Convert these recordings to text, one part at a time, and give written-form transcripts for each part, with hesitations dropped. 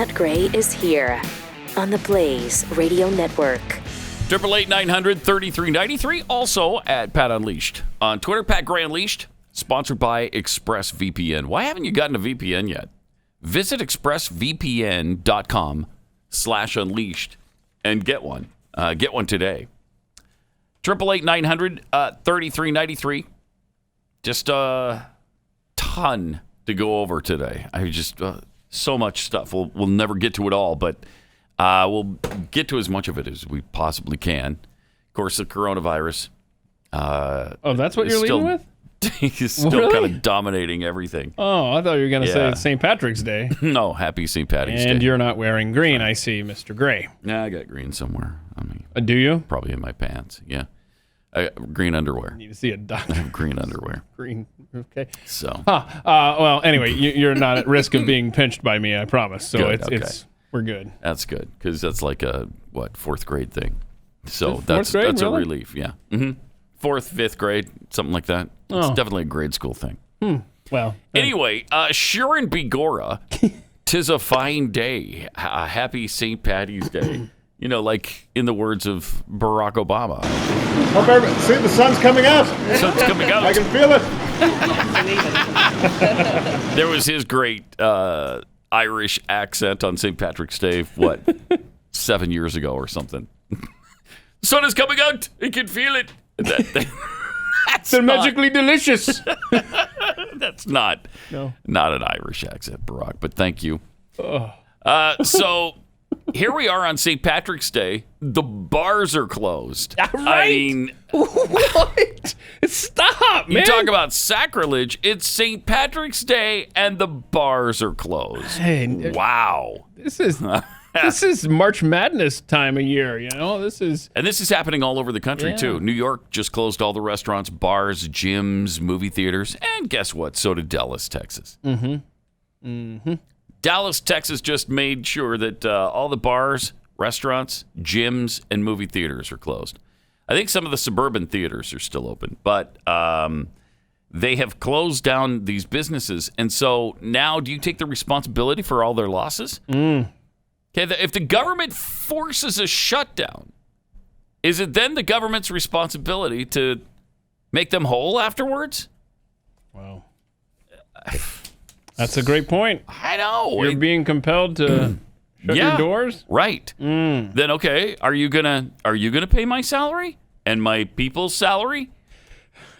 Grant Gray is here on the Blaze Radio Network. 888-900-3393. Also at Pat Unleashed on Twitter. Pat Gray Unleashed, sponsored by ExpressVPN. Why haven't you gotten a VPN yet? Visit expressvpn.com/unleashed and get one. Get one today. 888-900-3393. Just a ton to go over today. I just so much stuff. We'll never get to it all, but we'll get to as much of it as we possibly can. Of course, the coronavirus. That's what you're leading with? He's still kind of dominating everying. Oh, I thought you were going to say it's St. Patrick's Day. No, happy St. Patrick's Day. And you're not wearing green, I see, Mr. Gray. Yeah, I got green somewhere. I mean, do you? Probably in my pants. Yeah, green underwear. I need to see a doctor. I have green underwear. Green. Okay. So. Well, anyway, you're not at risk of being pinched by me, I promise. So good, we're good. That's good because that's like a fourth grade thing. So that's really? A relief. Yeah. Mm-hmm. Fourth, fifth grade, something like that. It's definitely a grade school thing. Well. Anyway, Sharon Begora, 'tis a fine day. A happy St. Patty's Day. You know, like in the words of Barack Obama. See, the sun's coming out. The sun's coming out. I can feel it. There was his great Irish accent on St. Patrick's Day, 7 years ago or something. The sun is coming out. I can feel it. They're magically delicious. That's not an Irish accent, Barack, but thank you. So here we are on St. Patrick's Day. The bars are closed. Right? I mean, what? Stop, man. You talk about sacrilege. It's St. Patrick's Day and the bars are closed. Hey, wow. This is March Madness time of year, This is happening all over the country, too. New York just closed all the restaurants, bars, gyms, movie theaters. And guess what? So did Dallas, Texas. Dallas, Texas just made sure that all the bars, restaurants, gyms, and movie theaters are closed. I think some of the suburban theaters are still open, but they have closed down these businesses. And so now do you take the responsibility for all their losses? Okay, if the government forces a shutdown, is it then the government's responsibility to make them whole afterwards? Wow. That's a great point. I know. You're being compelled to shut your doors? Right. Then okay, are you gonna pay my salary and my people's salary?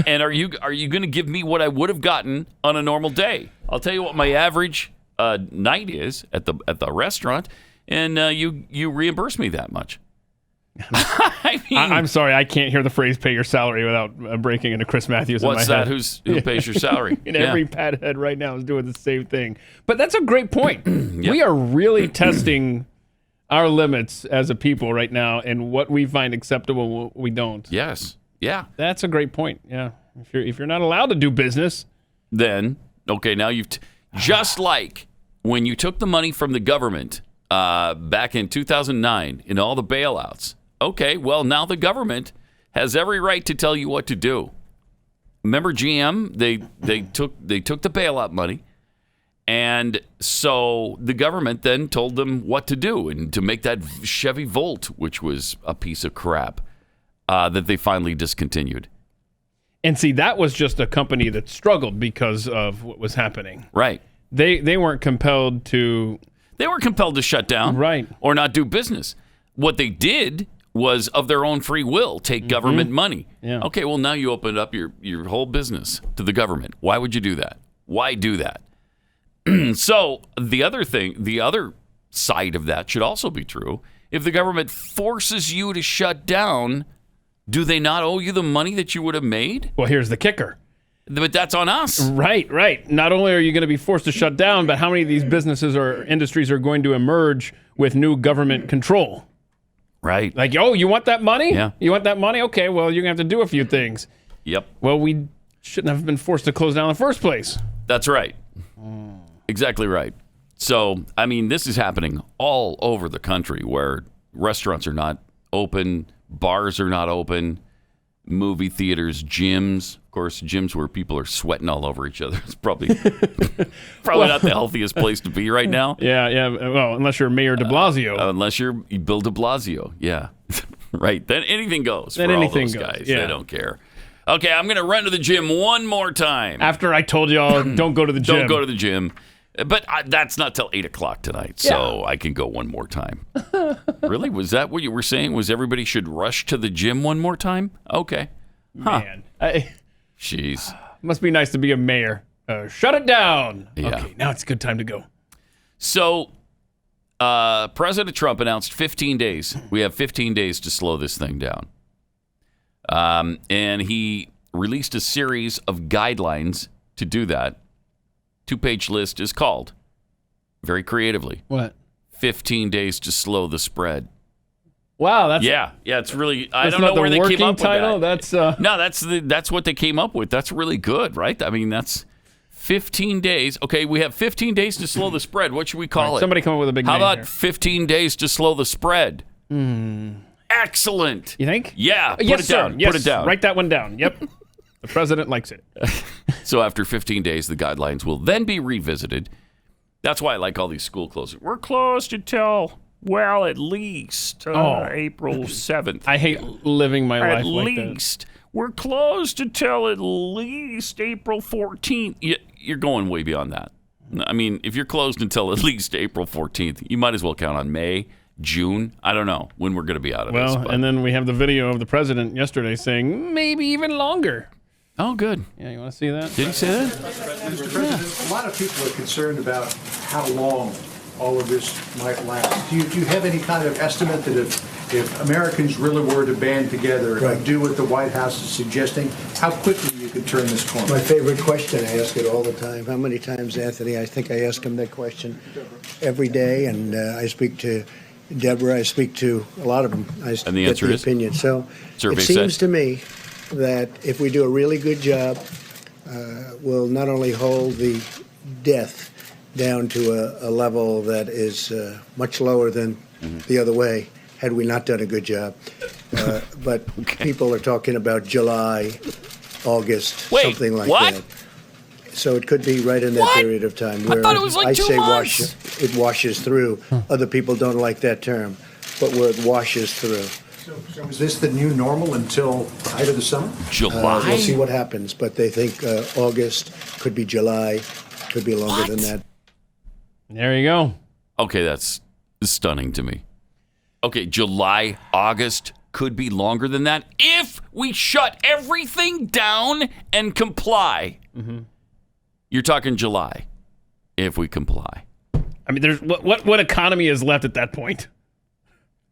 And are you gonna give me what I would have gotten on a normal day? I'll tell you what my average night is at the restaurant. And you reimburse me that much. I'm sorry, I can't hear the phrase "pay your salary" without breaking into Chris Matthews. What's in my that? head. Who pays your salary? Every pad head right now is doing the same thing. But that's a great point. We are really testing our limits as a people right now, and what we find acceptable, and what we don't. Yes. Yeah. That's a great point. Yeah. If you're not allowed to do business, then okay, now you've just like when you took the money from the government. Back in 2009 in all the bailouts. Okay, well, now the government has every right to tell you what to do. Remember GM? They took the bailout money, and so the government then told them what to do and to make that Chevy Volt, which was a piece of crap, that they finally discontinued. And see, that was just a company that struggled because of what was happening. Right. They weren't compelled to... They weren't compelled to shut down or not do business. What they did was, of their own free will, take government money. Yeah. Okay, well, now you opened up your whole business to the government. Why would you do that? Why do that? So the other side of that should also be true. If the government forces you to shut down, do they not owe you the money that you would have made? Well, here's the kicker. But that's on us. Right. Not only are you going to be forced to shut down, but how many of these businesses or industries are going to emerge with new government control? Right. Like, you want that money? Yeah. You want that money? Okay, well, you're going to have to do a few things. Yep. Well, we shouldn't have been forced to close down in the first place. That's right. Exactly right. So, I mean, this is happening all over the country where restaurants are not open, bars are not open, movie theaters, gyms, Of course, gyms where people are sweating all over each other. It's probably not the healthiest place to be right now. Yeah. Well, unless you're Mayor de Blasio. Unless you're Bill de Blasio. Yeah. Right. Then anything goes Then for anything all those goes. guys. Yeah. They don't care. Okay, I'm going to run to the gym one more time. After I told y'all, don't go to the gym. Don't go to the gym. But that's not till 8 o'clock tonight, so I can go one more time. Really? Was that what you were saying? Was everybody should rush to the gym one more time? Okay. Man. Jeez. Must be nice to be a mayor. Shut it down. Yeah. Okay, now it's a good time to go. So, President Trump announced 15 days. We have 15 days to slow this thing down. And he released a series of guidelines to do that. 2-page list is called, very creatively, What? 15 days to slow the spread. Wow, that's It's really. I that's don't not know the where they came working up title. with that. That's No, that's what they came up with. That's really good, right? I mean, that's 15 days. Okay, we have 15 days to slow the spread. What should we call it? somebody come up with a big How name about here. 15 days to slow the spread? Excellent. You think? Yeah. Put yes, it down. sir. Yes. Put it down. Write that one down. Yep. The president likes it. So after 15 days, the guidelines will then be revisited. That's why I like all these school closings. We're closed until, well, at least April 7th. I hate living my life At like that. least. We're closed until at least April 14th. You're going way beyond that. I mean, if you're closed until at least April 14th, you might as well count on May, June. I don't know when we're going to be out of this. Well, and then we have the video of the president yesterday saying maybe even longer. Oh, good. Yeah, you want to see that? Did he say that? Mr. President, a lot of people are concerned about how long all of this might last. Do you have any kind of estimate that if Americans really were to band together and do what the White House is suggesting, how quickly you could turn this corner? My favorite question. I ask it all the time. How many times, Anthony? I think I ask him that question every day, and I speak to Deborah. I speak to a lot of them. And the answer is? Opinion. So Survey it seems said. to me that if we do a really good job, we'll not only hold the death down to a level that is much lower than the other way, had we not done a good job. But people are talking about July, August, something like that. So it could be right in that period of time where I thought it was like I 2 say months. it washes through. Other people don't like that term, but where it washes through. So is this the new normal until the height of the summer? July? We'll see what happens, but they think August, could be July, could be longer than that. There you go. Okay, that's stunning to me. Okay, July, August could be longer than that if we shut everything down and comply. You're talking July, if we comply. I mean, there's what economy is left at that point?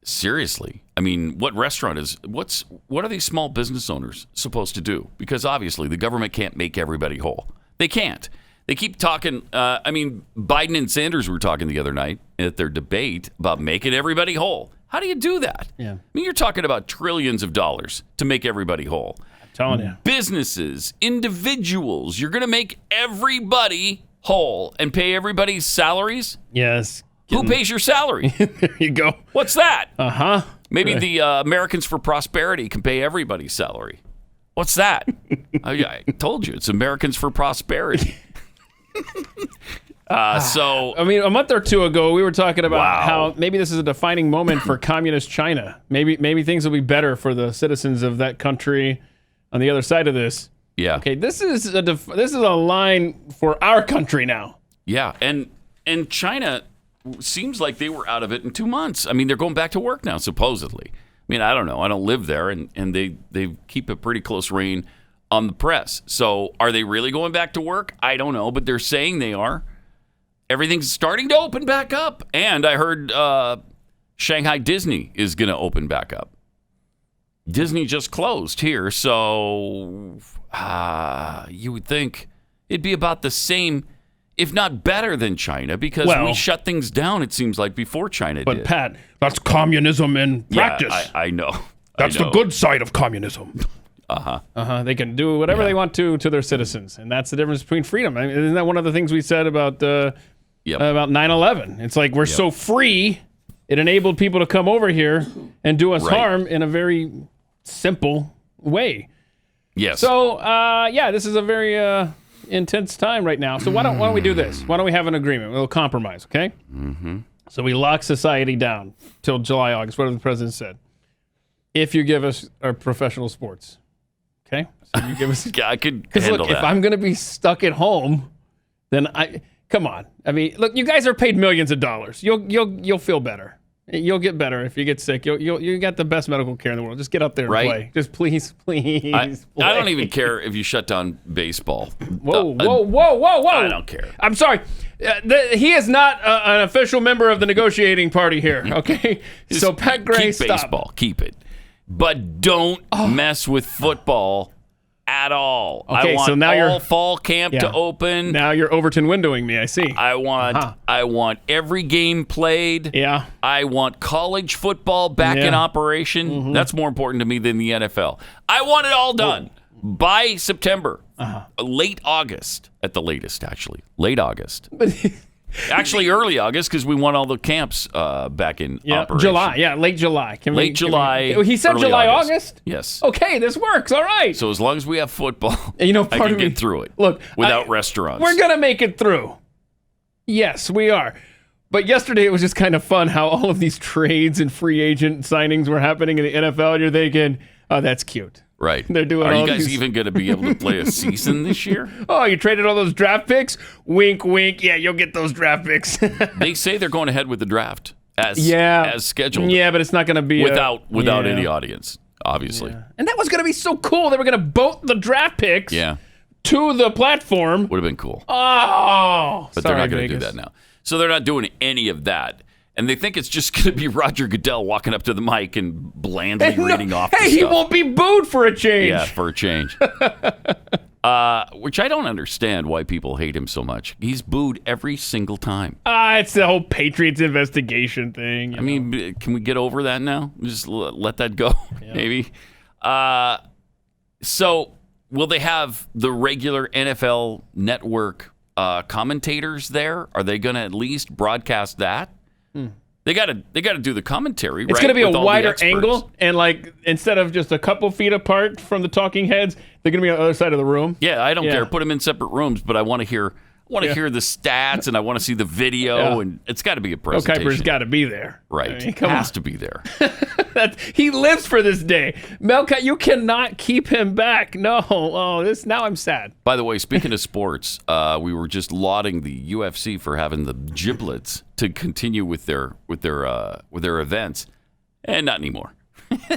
Seriously. I mean, what restaurant is, what are these small business owners supposed to do? Because obviously the government can't make everybody whole. They can't. They keep talking, Biden and Sanders were talking the other night at their debate about making everybody whole. How do you do that? Yeah. I mean, you're talking about trillions of dollars to make everybody whole. I'm telling you. Businesses, individuals, you're going to make everybody whole and pay everybody's salaries? Yes. Who pays your salary? There you go. What's that? Uh-huh. Maybe the Americans for Prosperity can pay everybody's salary. What's that? I told you, it's Americans for Prosperity. So, I mean, a month or two ago, we were talking about Wow. how maybe this is a defining moment for communist China. Maybe things will be better for the citizens of that country on the other side of this. yeah. Okay, this is a line for our country now. Yeah, and China seems like they were out of it in 2 months. I mean, they're going back to work now, supposedly. I mean, I don't know. I don't live there, and they keep a pretty close rein on the press. So are they really going back to work? I don't know, but they're saying they are. Everything's starting to open back up. And I heard Shanghai Disney is going to open back up. Disney just closed here, so you would think it'd be about the same, if not better than China, because we shut things down, it seems like, before China But did. Pat, that's communism in practice. Yeah, I know. That's I know. the good side of communism. They can do whatever they want to their citizens, and that's the difference between freedom. I mean, isn't that one of the things we said about 9/11? It's like we're so free, it enabled people to come over here and do us Right. harm in a very simple way. Yes. So, this is a very intense time right now. So why don't we do this? Why don't we have an agreement? We'll compromise, okay? Mm-hmm. So we lock society down till July, August, whatever the president said. If you give us our professional sports, okay? So you give us. I could handle Because look, that. if I'm going to be stuck at home, then come on. I mean, look, you guys are paid millions of dollars. You'll feel better. You'll get better if you get sick. You got the best medical care in the world. Just get up there and play. Just please. I don't even care if you shut down baseball. Whoa. I don't care. I'm sorry. He is not an official member of the negotiating party here, okay? So Pat Gray, keep stop. baseball. Keep it. But don't mess with football at all. Okay, I want so now all fall camp to open. Now you're Overton windowing me, I see. I want every game played. Yeah. I want college football back in operation. Mm-hmm. That's more important to me than the NFL. I want it all done by September. Late August at the latest, actually. Late August. Actually, early August, because we want all the camps back in operation. July. Yeah, late July. Late July. He said early July, August? Yes. Okay, this works. All right. So as long as we have football, part I can of me, get through it. Look, without restaurants. We're going to make it through. Yes, we are. But yesterday it was just kind of fun how all of these trades and free agent signings were happening in the NFL. And you're thinking, oh, that's cute. Right. They're doing Are all you guys these... even going to be able to play a season this year? Oh, you traded all those draft picks? Wink, wink. Yeah, you'll get those draft picks. They say they're going ahead with the draft as scheduled. Yeah, but it's not going to be without any audience, obviously. Yeah. And that was going to be so cool. They were going to boat the draft picks to the platform. Would have been cool. Oh, but they're not going to do that now. So they're not doing any of that. And they think it's just going to be Roger Goodell walking up to the mic and blandly reading off the stuff. He won't be booed for a change. Yeah, for a change. Which I don't understand why people hate him so much. He's booed every single time. It's the whole Patriots investigation thing. I mean, can we get over that now? Just let that go, maybe. So will they have the regular NFL network commentators there? Are they going to at least broadcast that? They got to do the commentary. It's going to be a wider angle, and like instead of just a couple feet apart from the talking heads, they're going to be on the other side of the room. Yeah, I don't care. Put them in separate rooms, but I want to hear. I want to hear the stats, and I want to see the video, and it's got to be a presentation. Mel Kiper's got to be there. Right. I mean, has to be there. He lives for this day. Mel Kiper, you cannot keep him back. No. Oh, now I'm sad. By the way, speaking of sports, we were just lauding the UFC for having the giblets to continue with their events, and not anymore.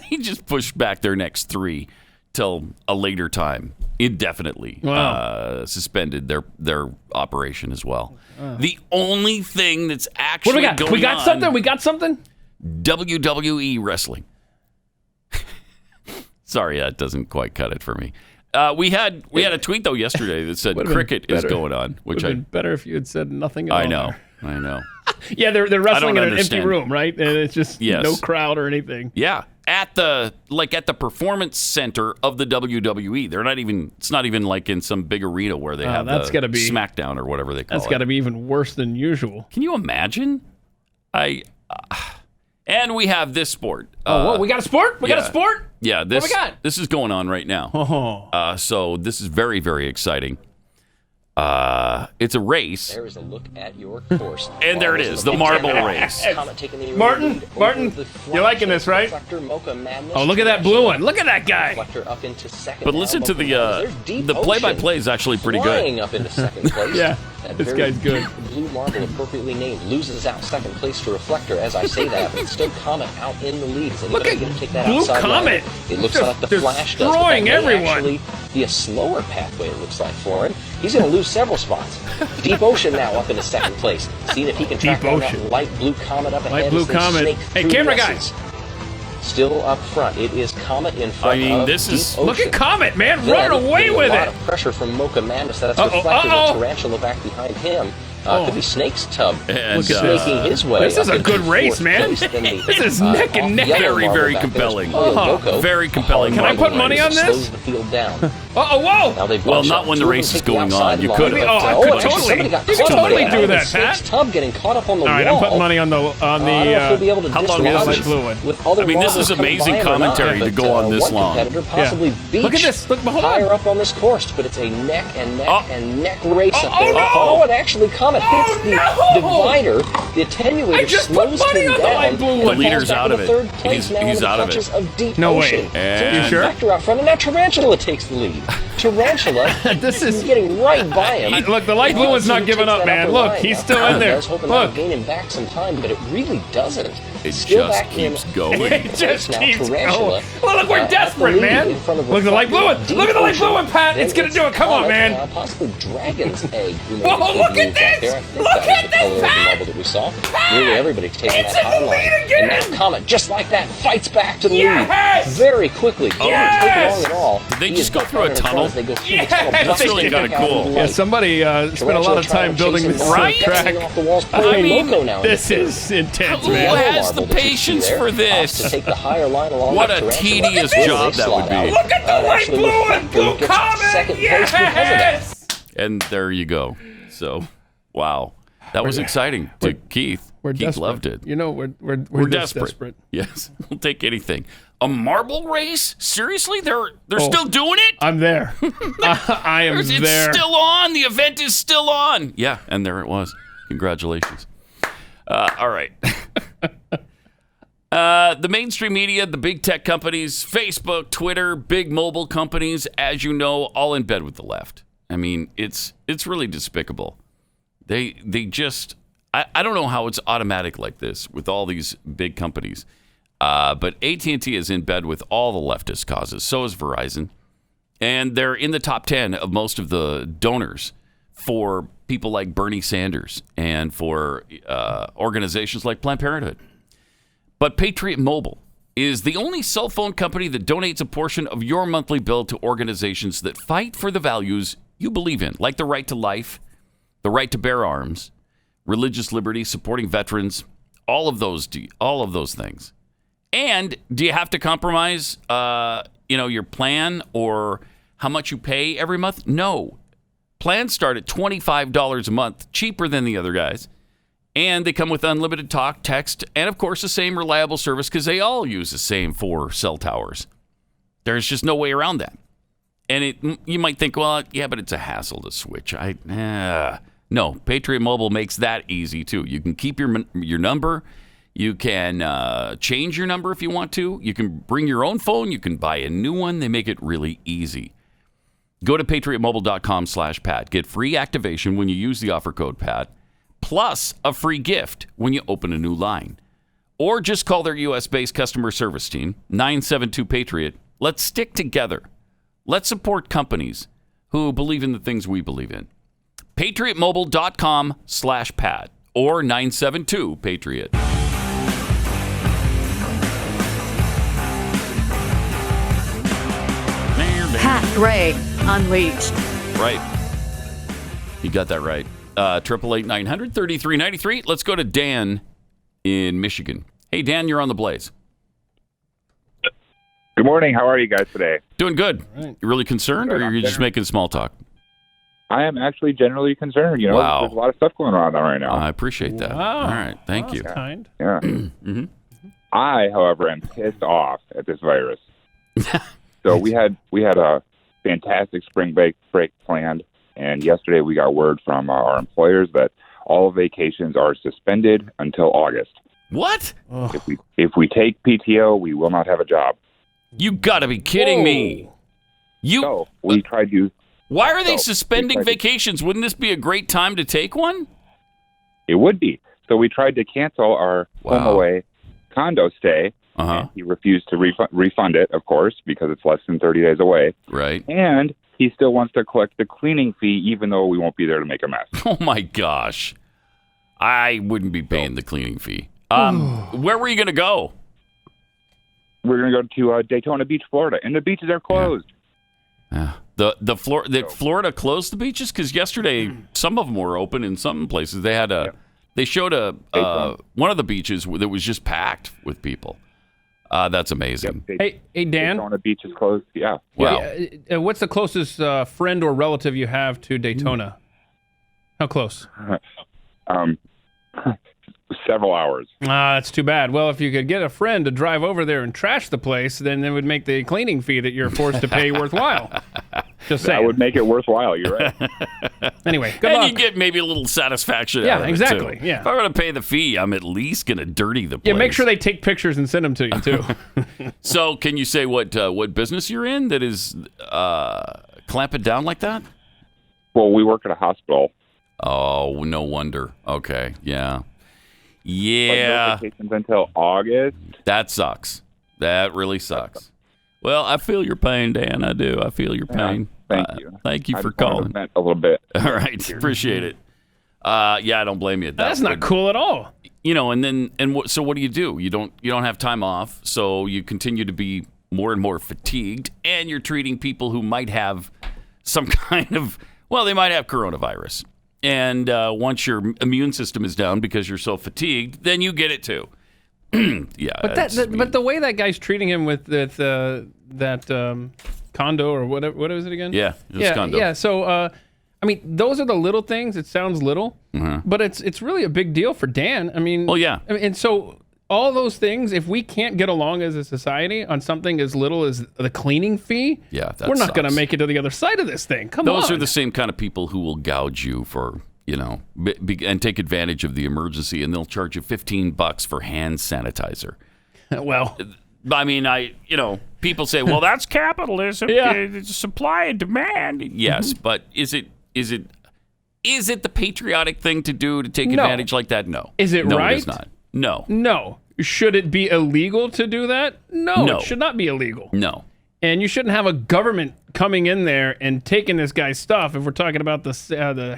He just pushed back their next 3 till a later time, indefinitely. Wow. Suspended their operation as well. The only thing that's actually what do we got? We got something. WWE wrestling. Sorry, that doesn't quite cut it for me. We had a tweet though yesterday that said cricket is going on, which would have been better if you had said nothing at all. I know. Yeah, they're wrestling in an empty room, right? And it's just no crowd or anything. Yeah, at the performance center of the WWE. They're not even. It's not even like in some big arena where they have that's gotta be SmackDown or whatever they call it. That's got to be even worse than usual. Can you imagine? And we have this sport. We got a sport? We got a sport? Yeah, what we got? This is going on right now. So this is very, very exciting. It's a race. There is a look at your course. And there it is, the marble race. Martin, you're liking this, right? Oh, look at that blue one. Look at that guy. But listen to the play-by-play is actually pretty good. Up into second place. Yeah, this guy's good. Blue marble, appropriately named, loses out second place to Reflector. As I say that, but still Comet out in the lead. Look at Blue Comet. It looks like the Flash does. Destroying everyone. Actually be a slower pathway, it looks like, for him. He's going to lose several spots. Deep Ocean now up into second place. See if he can track down that light blue Comet up ahead. Light blue Comet. Hey, camera guys. Still up front. It is Comet in front of this is... Deep Ocean. Look at Comet, man. Running away with it. A lot of pressure from Mocha Madness. That's Reflector and Tarantula back behind him. Could be Snake's tub. And, snaking his way. This is a good race, man. This is neck and neck. Very, very compelling. Very compelling. Can I put money on this? Slows the field down. Whoa! Now they've Well, not when the race is going on. You could. I could totally. You could totally do that, Pat. Tub getting caught up on the All right, wall. I'm putting money on the how long is light fluid? I mean, this is amazing commentary to go on this long. Possibly Look at this. Look, hold higher on. up on this course, but it's a neck and neck race up there. Oh, and actually, Comet hits the divider. The attenuator slows him down. The leader's out of it. Third place He's out of it. Of deep No ocean. way. And you sure? Vector out front, and now Tarantula takes the lead. Tarantula is getting right by him. Look, the light blue one's not giving up, man. Look, he's still in there. I was hoping that would gain him back some time, but it really doesn't. It Still just back keeps in going. It just now, keeps Tarantula, going. Well, look, we're desperate, man. Look at the light blue one. Look at the light blue one, Pat. It's gonna do it. Come on, man. Possibly Dragon's Egg. Whoa, look at this. Look at this, Pat. That we saw. Nearly everybody's taking that high line. And now Comet, just like that, fights back to the lead very quickly. Doesn't take long at all. Did they just go through a tunnel? They go through the tunnel. That's really kind of cool. Yeah, somebody spent a lot of time building this track. I mean, this is intense, Who man. has the patience for this? To take the higher line along What with a Tarantula. tedious job that would be. Look at the light blue and blue gets Comet. second place because of that. Yes. And there you go. So, wow. That was exciting to Keith. We're Keith desperate. loved it. You know, we're desperate. Yes, we'll take anything. A marble race? Seriously? They're still doing it? I'm there. I am It's there. still on. The event is still on. Yeah, and there it was. Congratulations. All right. The mainstream media, the big tech companies, Facebook, Twitter, big mobile companies, as you know, all in bed with the left. I mean, it's really despicable. They just I don't know how it's automatic like this with all these big companies. But AT&T is in bed with all the leftist causes. So is Verizon. And they're in the top 10 of most of the donors for people like Bernie Sanders and for organizations like Planned Parenthood. But Patriot Mobile is the only cell phone company that donates a portion of your monthly bill to organizations that fight for the values you believe in, like the right to life, the right to bear arms, religious liberty, supporting veterans, all of those things. And do you have to compromise, your plan or how much you pay every month? No. Plans start at $25 a month, cheaper than the other guys. And they come with unlimited talk, text, and of course the same reliable service because they all use the same 4 cell towers. There's just no way around that. And you might think, well, yeah, but it's a hassle to switch. No, Patriot Mobile makes that easy too. You can keep your number. You can change your number if you want to. You can bring your own phone. You can buy a new one. They make it really easy. Go to patriotmobile.com/Pat. Get free activation when you use the offer code PAT, plus a free gift when you open a new line. Or just call their U.S.-based customer service team, 972-PATRIOT. Let's stick together. Let's support companies who believe in the things we believe in. patriotmobile.com/Pat or 972-PATRIOT. Pat Gray Unleashed. Right. You got that right. 888-900-3393. Let's go to Dan in Michigan. Hey, Dan, you're on the Blaze. Good morning. How are you guys today? Doing good. Right. You really concerned, or are you just making small talk? I am actually generally concerned. Wow. There's a lot of stuff going on right now. I appreciate that. Wow. All right. Thank you. That's kind. Yeah. Mm-hmm. I, however, am pissed off at this virus. So we had a fantastic spring break planned, and yesterday we got word from our employers that all vacations are suspended until August. What? If we take PTO, we will not have a job. You got to be kidding me. So we tried to. Why are they suspending vacations? Wouldn't this be a great time to take one? It would be. So we tried to cancel our home away condo stay. And he refused to refund it, of course, because it's less than 30 days away. Right. And he still wants to collect the cleaning fee, even though we won't be there to make a mess. Oh, my gosh. I wouldn't be paying the cleaning fee. Where were you going to go? We're going to go to Daytona Beach, Florida, and the beaches are closed. Yeah. Florida closed the beaches because yesterday some of them were open in some places. They had they showed one of the beaches that was just packed with people. That's amazing. Hey, Dan. Daytona Beach is closed. Yeah. Wow. What's the closest friend or relative you have to Daytona? How close? Several hours. That's too bad. Well, if you could get a friend to drive over there and trash the place, then it would make the cleaning fee that you're forced to pay worthwhile. Just saying. That would make it worthwhile. You're right. Anyway, good luck. And you get maybe a little satisfaction Yeah, out of exactly. it, too. Yeah. If I'm going to pay the fee, I'm at least going to dirty the place. Yeah, make sure they take pictures and send them to you, too. So can you say what business you're in that is clamping down like that? Well, we work at a hospital. Oh, no wonder. Okay, yeah. Yeah. But no vacations until August. That sucks. That really sucks. Well, I feel your pain, Dan. I do. I feel your pain. Thank you. Thank you I for just wanted to calling. vent a little bit. All right. Appreciate it. Yeah, I don't blame you. That's not cool at all. You know, so what do? You don't have time off, so you continue to be more and more fatigued, and you're treating people who might have some kind of, well, they might have coronavirus. And once your immune system is down because you're so fatigued, then you get it too. Yeah. But the way that guy's treating him with that condo or whatever, what is it again? Yeah, condo. Yeah. So, I mean, those are the little things. It sounds little, but it's really a big deal for Dan. I mean, well, yeah. And so all those things, if we can't get along as a society on something as little as the cleaning fee, we're not going to make it to the other side of this thing. Come on. Those are the same kind of people who will gouge you for, and take advantage of the emergency, and they'll charge you $15 for hand sanitizer. Well, I mean, people say, well, that's capitalism. Yeah. It's supply and demand. Yes, but is it the patriotic thing to do to take advantage like that? No. Is it right? right? No, it is not. No. No. Should it be illegal to do that? No, it should not be illegal. No. And you shouldn't have a government coming in there and taking this guy's stuff. If we're talking about the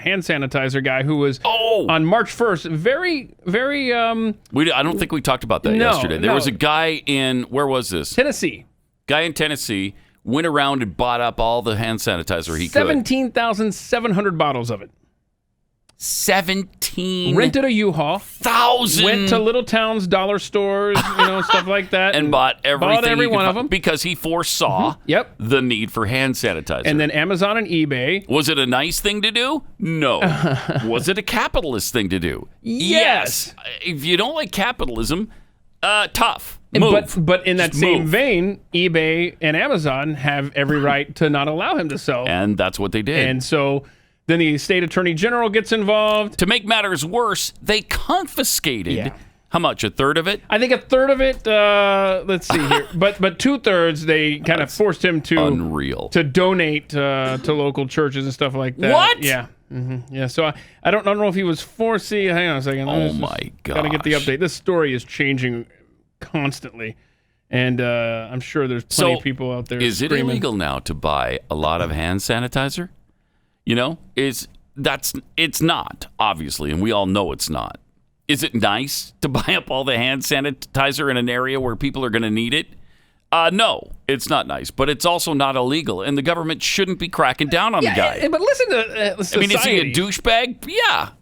hand sanitizer guy who was on March 1st, very, very... I don't think we talked about that yesterday. There was a guy in, where was this? Tennessee. Guy in Tennessee went around and bought up all the hand sanitizer he could. 17,700 bottles of it. 17 rented a U-Haul, 1,000 went to little towns, dollar stores, stuff like that, and bought everything. Bought every one of them because he foresaw the need for hand sanitizer. And then Amazon and eBay. Was it a nice thing to do? No. Was it a capitalist thing to do? Yes. If you don't like capitalism, tough. Move. But in that same vein, eBay and Amazon have every right to not allow him to sell. And that's what they did. And so then the state attorney general gets involved. To make matters worse, they confiscated how much? A third of it? I think a third of it. Let's see here, but 2/3 they kind of forced him to to donate to local churches and stuff like that. What? Yeah. Yeah. So I don't know if he was forced. Hang on a second. Oh my God! Gotta get the update. This story is changing constantly, and I'm sure there's plenty of people out there. Is screaming. it illegal now to buy a lot of hand sanitizer? It's not, obviously, and we all know it's not. Is it nice to buy up all the hand sanitizer in an area where people are going to need it? No, it's not nice, but it's also not illegal, and the government shouldn't be cracking down on the guy. But listen to society. I mean, is he a douchebag?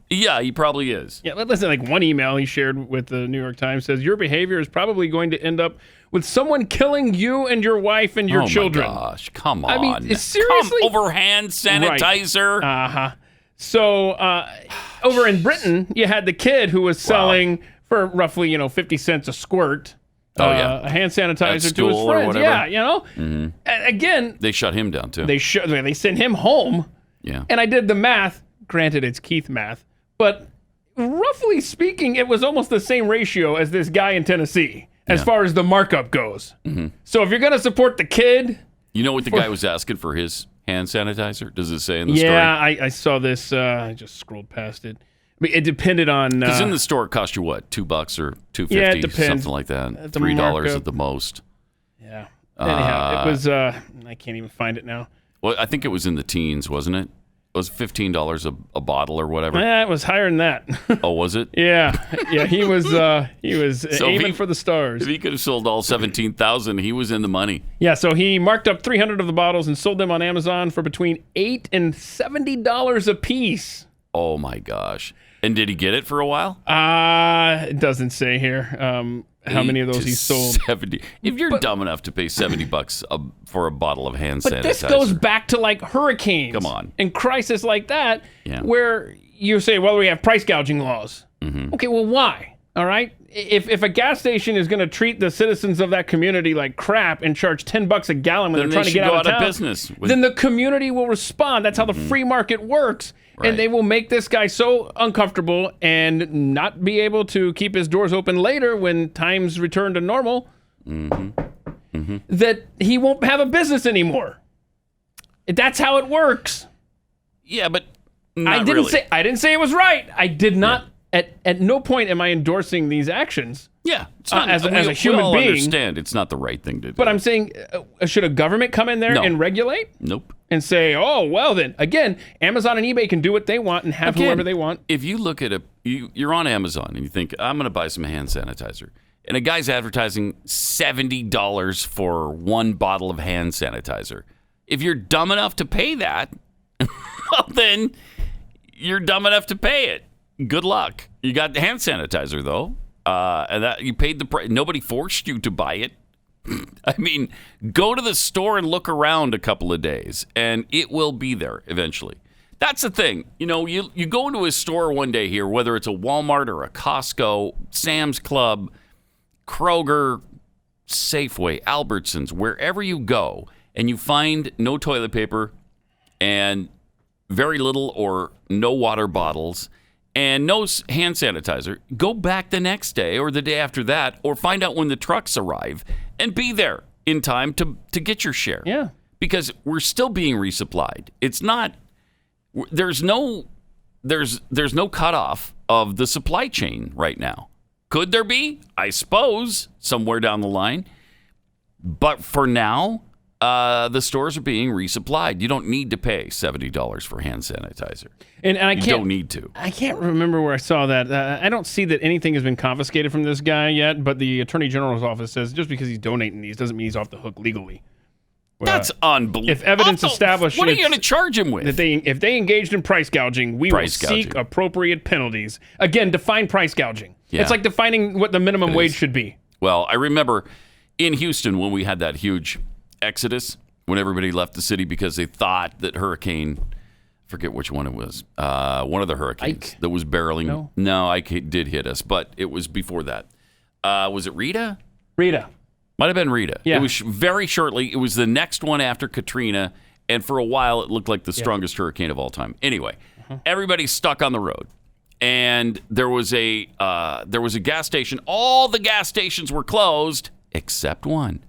Yeah, he probably is. Yeah, but listen, like one email he shared with the New York Times says, your behavior is probably going to end up with someone killing you and your wife and your children. Oh, my gosh. Come on. I mean, seriously? Over hand sanitizer? Right. Uh-huh. So, over in Britain, you had the kid who was selling for roughly, 50 cents a squirt. A hand sanitizer to his friends. Yeah, Again, they shut him down, too. They sent him home. Yeah. And I did the math. Granted, it's Keith math. But roughly speaking, it was almost the same ratio as this guy in Tennessee as far as the markup goes. So if you're going to support the kid... You know what the guy was asking for his hand sanitizer? Does it say in the story? Yeah, I saw this. I just scrolled past it. I mean, it depended on... Because in the store it cost you what? $2 or $2.50? Yeah, it depends. Something like that. $3 markup. At the most. Yeah. Anyhow, it was... I can't even find it now. Well, I think it was in the teens, wasn't it? It was $15 a bottle or whatever. It was higher than that. Oh, was it? Yeah. He was So aiming for the stars. If he could have sold all 17,000, he was in the money. Yeah, so he marked up 300 of the bottles and sold them on Amazon for between $8 and $70 a piece. Oh my gosh! And did he get it for a while? It doesn't say here. How many of those he sold? 70. If you're dumb enough to pay $70 for a bottle of hand sanitizer. But this goes back to like hurricanes. Come on. And crisis like that, where you say, well, we have price gouging laws. Mm-hmm. Okay, well, why? All right? If a gas station is going to treat the citizens of that community like crap and charge $10 a gallon when then they're trying to get out of town, business. Then the community will respond. That's how the free market works. Right. And they will make this guy so uncomfortable and not be able to keep his doors open later when times return to normal that he won't have a business anymore. That's how it works. Yeah, but I didn't say it was right. I did not. Yeah. At no point am I endorsing these actions. Yeah, it's not, as a human being. Understand it's not the right thing to do. But I'm saying, should a government come in there and regulate? Nope. And say, oh, well then, again, Amazon and eBay can do what they want and have whoever they want. If you look at you're on Amazon and you think, I'm going to buy some hand sanitizer. And a guy's advertising $70 for one bottle of hand sanitizer. If you're dumb enough to pay that, well then, you're dumb enough to pay it. Good luck. You got hand sanitizer, though. And that you paid the price. Nobody forced you to buy it. I mean, go to the store and look around a couple of days, and it will be there eventually. That's the thing. You know, you go into a store one day here, whether it's a Walmart or a Costco, Sam's Club, Kroger, Safeway, Albertsons, wherever you go, and you find no toilet paper and very little or no water bottles and no hand sanitizer, go back the next day or the day after that, or find out when the trucks arrive and be there in time to get your share. Yeah. Because we're still being resupplied. It's not, there's no cutoff of the supply chain right now. Could there be? I suppose, somewhere down the line. But for now, the stores are being resupplied. You don't need to pay $70 for hand sanitizer. And I you don't need to. I can't remember where I saw that. I don't see that anything has been confiscated from this guy yet, but the Attorney General's office says just because he's donating these doesn't mean he's off the hook legally. That's unbelievable. If evidence established, what are you going to charge him with? That if they engaged in price gouging, we will seek appropriate penalties. Again, define price gouging. Yeah. It's like defining what the minimum wage should be. Well, I remember in Houston when we had that huge exodus, when everybody left the city because they thought that hurricane, I forget which one it was, one of the hurricanes that was barreling. No, Ike did hit us, but it was before that. Was it Rita? Rita. Might have been Rita. Yeah. It was very shortly. It was the next one after Katrina, and for a while it looked like the strongest hurricane of all time. Anyway, everybody's stuck on the road, and there was a gas station. All the gas stations were closed except one,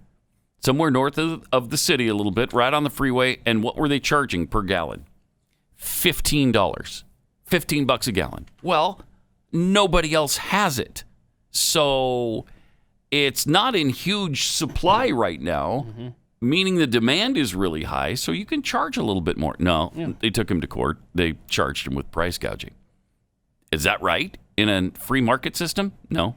somewhere north of the city a little bit, right on the freeway. And what were they charging per gallon? $15. $15 a gallon. Well, nobody else has it, so it's not in huge supply right now, meaning the demand is really high, so you can charge a little bit more. No, they took him to court. They charged him with price gouging. Is that right in a free market system? No.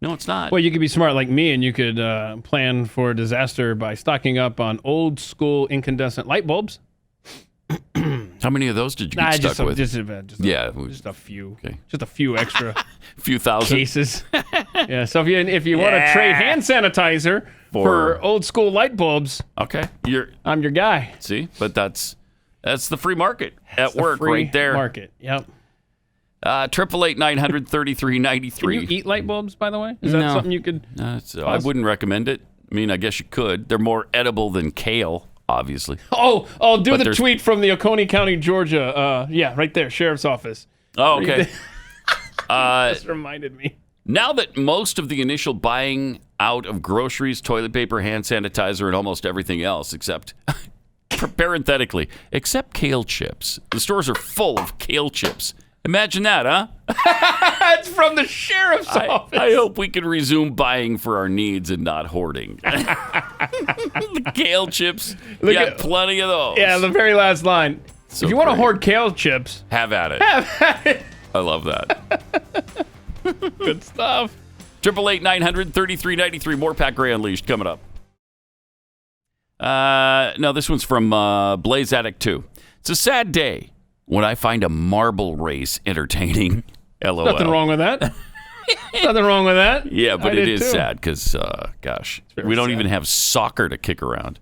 No, it's not. Well, you could be smart like me, and you could plan for a disaster by stocking up on old school incandescent light bulbs. How many of those did you get stuck with? Just a few. Okay. Just a few extra. Few thousand cases. Yeah. So if you want to trade hand sanitizer for old school light bulbs, okay, I'm your guy. See, but that's the free market at work right there. Market. Yep. 888-900-3393. Can you eat light bulbs, by the way? Is that something you could? I wouldn't recommend it. I mean, I guess you could. They're more edible than kale, obviously. Oh, do the tweet from the Oconee County, Georgia. Yeah, right there, sheriff's office. Oh, okay. Just reminded me. Now that most of the initial buying out of groceries, toilet paper, hand sanitizer, and almost everything else, except, parenthetically, except kale chips. The stores are full of kale chips. Imagine that, huh? It's from the sheriff's office. I hope we can resume buying for our needs and not hoarding. The kale chips, got plenty of those. Yeah, the very last line. So if you want to great. hoard kale chips, Have at it. I love that. good stuff. 888-900-3393. More Pat Gray Unleashed coming up. No, this one's from Blaze Addict 2. It's a sad day when I find a marble race entertaining. LOL. Nothing wrong with that. Nothing wrong with that. Yeah, but I it did is too. sad because, gosh, we don't even have soccer to kick around.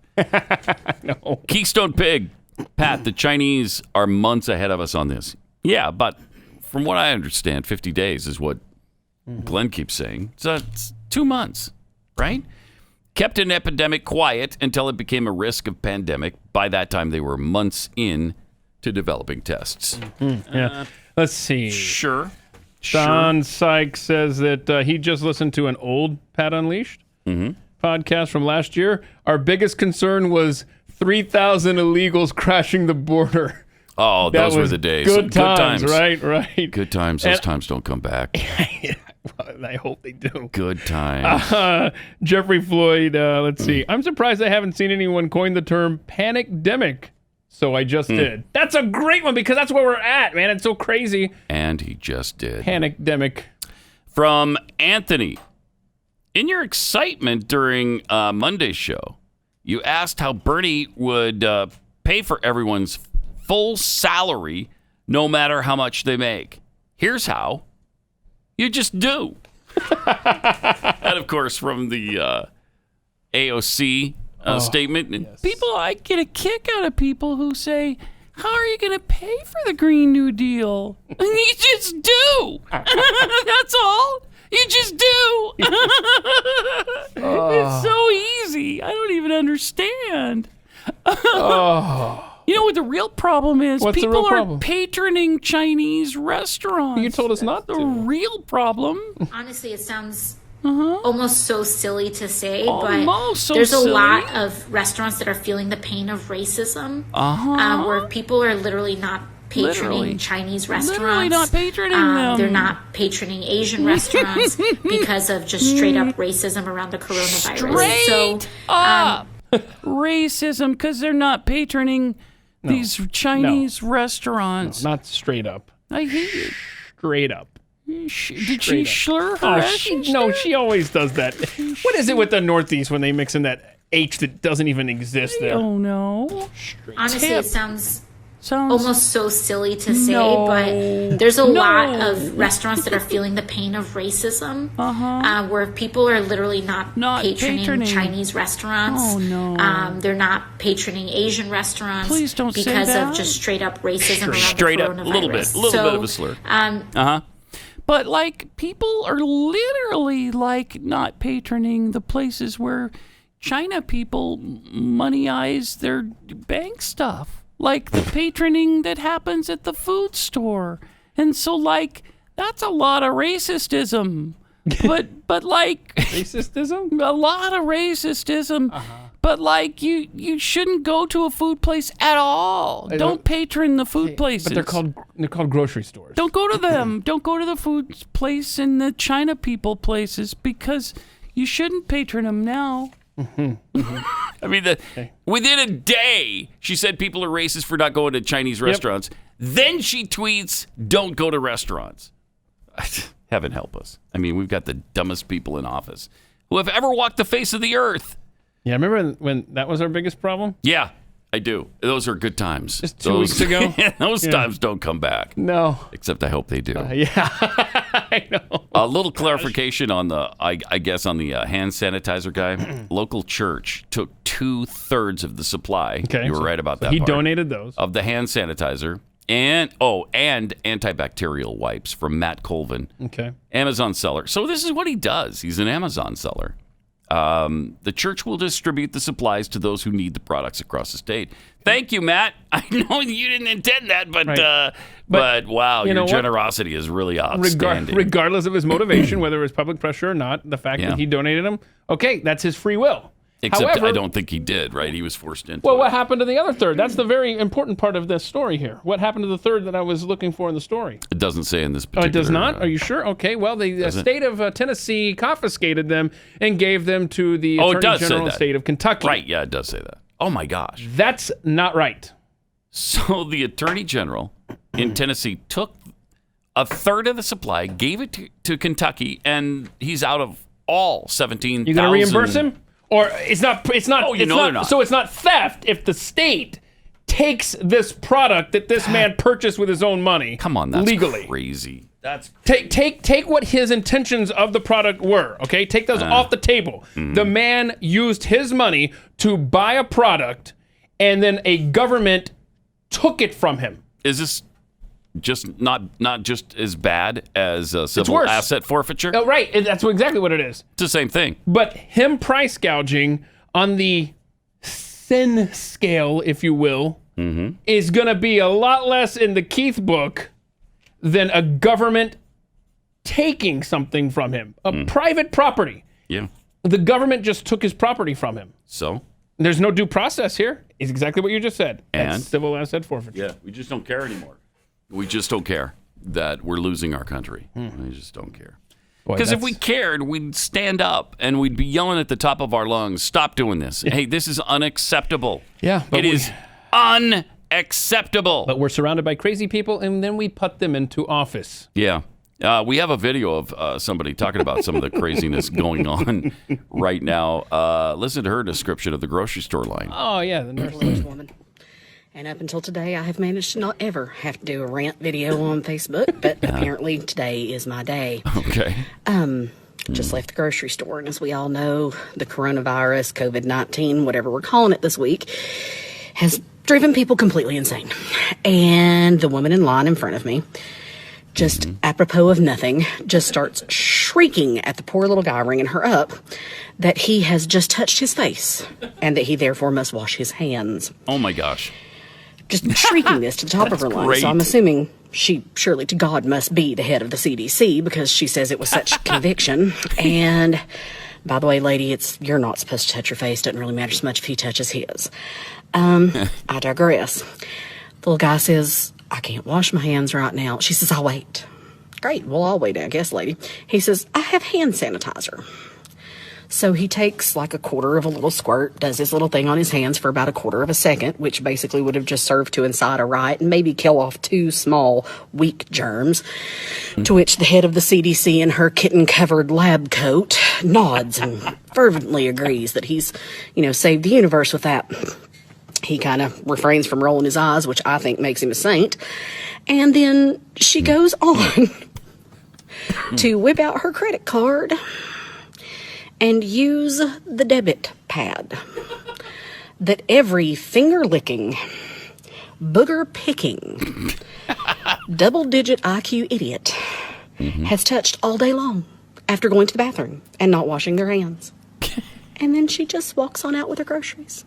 No. Keystone Pig. Pat, the Chinese are months ahead of us on this. Yeah, but from what I understand, 50 days is what Glenn keeps saying. So it's 2 months, right? Kept an epidemic quiet until it became a risk of pandemic. By that time, they were months in to developing tests. Yeah. Let's see. Sure. Don Sykes says that he just listened to an old Pat Unleashed podcast from last year. Our biggest concern was 3,000 illegals crashing the border. Oh, That those were was the days. Good times, right? Good times. Those times don't come back. I hope they do. Good times. Jeffrey Floyd, let's see. I'm surprised I haven't seen anyone coin the term Panic-demic, so I just did. That's a great one because that's where we're at, man. It's so crazy. And he just did. Panic-demic. From Anthony. In your excitement during Monday's show, you asked how Bernie would pay for everyone's full salary no matter how much they make. Here's how. You just do. And, of course, from the AOC statement. And yes. People, I get a kick out of people who say, how are you going to pay for the Green New Deal? And you just do. That's all. You just do. It's so easy. I don't even understand. You know what the real problem is? What's the People real problem? are patroning Chinese restaurants. You told us not the to. real problem. Honestly, it sounds almost so silly to say, but so there's silly. a lot of restaurants that are feeling the pain of racism, where people are literally not patroning Chinese restaurants. Literally not patroning them. They're not patroning Asian restaurants because of just straight up racism around the coronavirus. Straight up racism because they're not patroning these Chinese restaurants. No, not straight up. I hate it. Straight up. Did she slur her S? No, she always does that. What is it with the Northeast when they mix in that H that doesn't even exist there? Oh, no. Honestly, it sounds Sounds almost so silly to say, but there's a lot of restaurants that are feeling the pain of racism, where people are literally not patroning Chinese restaurants. Oh, no. They're not patroning Asian restaurants. Please don't say because that. of just straight up racism around Straight the up, coronavirus. a little bit of a slur. But, like, people are literally, like, not patroning the places where China people moneyize their bank stuff. Like the patroning that happens at the food store. And so, like, that's a lot of racistism. But like... Racistism? A lot of racistism. But, like, you shouldn't go to a food place at all. Don't patron the food places. But they're called grocery stores. Don't go to them. Don't go to the food place and the China people places because you shouldn't patron them now. I mean, within a day, she said people are racist for not going to Chinese restaurants. Then she tweets, don't go to restaurants. Heaven help us. I mean, we've got the dumbest people in office who have ever walked the face of the earth. Yeah, remember when that was our biggest problem? Yeah, I do. Those are good times. Just 2 weeks ago? Those times don't come back. No. Except I hope they do. Yeah, I know. A little clarification on the, I guess, on the hand sanitizer guy. Local church took 2/3 of the supply. Okay, you were right about that. He part, donated those. of the hand sanitizer and antibacterial wipes from Matt Colvin, Amazon seller. So this is what he does. He's an Amazon seller. The church will distribute the supplies to those who need the products across the state. Thank you, Matt. I know you didn't intend that, but wow, your generosity is really outstanding. Regardless of his motivation, whether it was public pressure or not, the fact that he donated them, okay, that's his free will. Except However, I don't think he did, right? He was forced into Well, it. what happened to the other third? That's the very important part of this story here. What happened to the third that I was looking for in the story? It doesn't say in this Oh, particular... it does not? Are you sure? Okay, well, the state of Tennessee confiscated them and gave them to the Attorney General of the state of Kentucky. Right, yeah, it does say that. Oh, my gosh. That's not right. So the attorney general in Tennessee took a third of the supply, gave it to Kentucky, and he's out of all 17,000. You gonna reimburse him? Or it's not. Oh, they're not. So it's not theft if the state takes this product that this man purchased with his own money. Come on, that's legally crazy. That's take what his intentions of the product were. Okay, take those off the table. The man used his money to buy a product, and then a government took it from him. Is this just not just as bad as civil asset forfeiture? Oh, right, that's exactly what it is. It's the same thing. But him price gouging on the sin scale, if you will, is going to be a lot less in the Keith book than a government taking something from him. A private property. Yeah. The government just took his property from him. So? There's no due process here. It's exactly what you just said. And? That's civil asset forfeiture. Yeah, we just don't care anymore. We just don't care that we're losing our country. We just don't care. Because if we cared, we'd stand up and we'd be yelling at the top of our lungs, stop doing this. Hey, this is unacceptable. Yeah. It is unacceptable. But we're surrounded by crazy people, and then we put them into office. Yeah. We have a video of somebody talking about some of the craziness going on right now. Listen to her description of the grocery store line. Oh, yeah. The nurse woman. And up until today, I have managed to not ever have to do a rant video on Facebook, but apparently today is my day. Okay. Just left the grocery store, and as we all know, the coronavirus, COVID-19, whatever we're calling it this week, has driven people completely insane. And the woman in line in front of me, just apropos of nothing, just starts shrieking at the poor little guy ringing her up that he has just touched his face and that he therefore must wash his hands. Oh, my gosh. Just shrieking this to the top of her lungs. So I'm assuming she surely to God must be the head of the CDC because she says it with such conviction. And by the way, lady, you're not supposed to touch your face. Doesn't really matter so much if he touches his. I digress. The little guy says, I can't wash my hands right now. She says, I'll wait. Great. Well, I'll wait, I guess, lady. He says, I have hand sanitizer. So he takes like a quarter of a little squirt, does this little thing on his hands for about a quarter of a second, which basically would have just served to incite a riot and maybe kill off 2 small, weak germs, to which the head of the CDC in her kitten-covered lab coat nods and fervently agrees that he's, saved the universe with that. He kind of refrains from rolling his eyes, which I think makes him a saint. And then she goes on to whip out her credit card and use the debit pad that every finger-licking, booger-picking, double-digit IQ idiot has touched all day long after going to the bathroom and not washing their hands. And then she just walks on out with her groceries.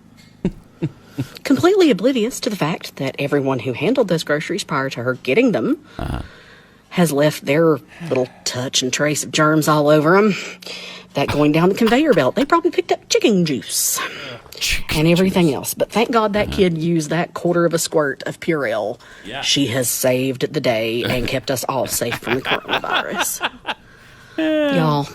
Completely oblivious to the fact that everyone who handled those groceries prior to her getting them has left their little touch and trace of germs all over them. That going down the conveyor belt, they probably picked up chicken juice and everything else. But thank God that kid used that quarter of a squirt of Purell. Yeah. She has saved the day and kept us all safe from the coronavirus. Y'all,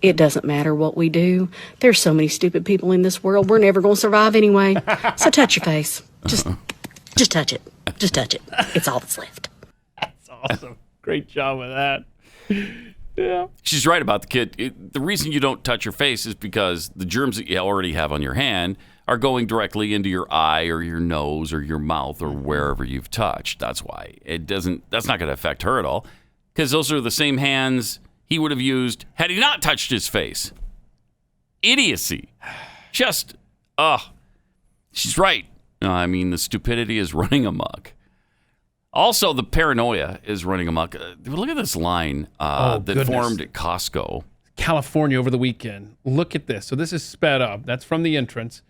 it doesn't matter what we do. There's so many stupid people in this world. We're never going to survive anyway. So touch your face. Just touch it. Just touch it. It's all that's left. That's awesome. Great job with that. Yeah. She's right about the kid. The reason you don't touch your face is because the germs that you already have on your hand are going directly into your eye or your nose or your mouth or wherever you've touched. That's why. That's not going to affect her at all because those are the same hands he would have used had he not touched his face. Idiocy. Just, she's right. The stupidity is running amok. Also, the paranoia is running amok. Look at this line that formed at Costco. California over the weekend. Look at this. So this is sped up. That's from the entrance.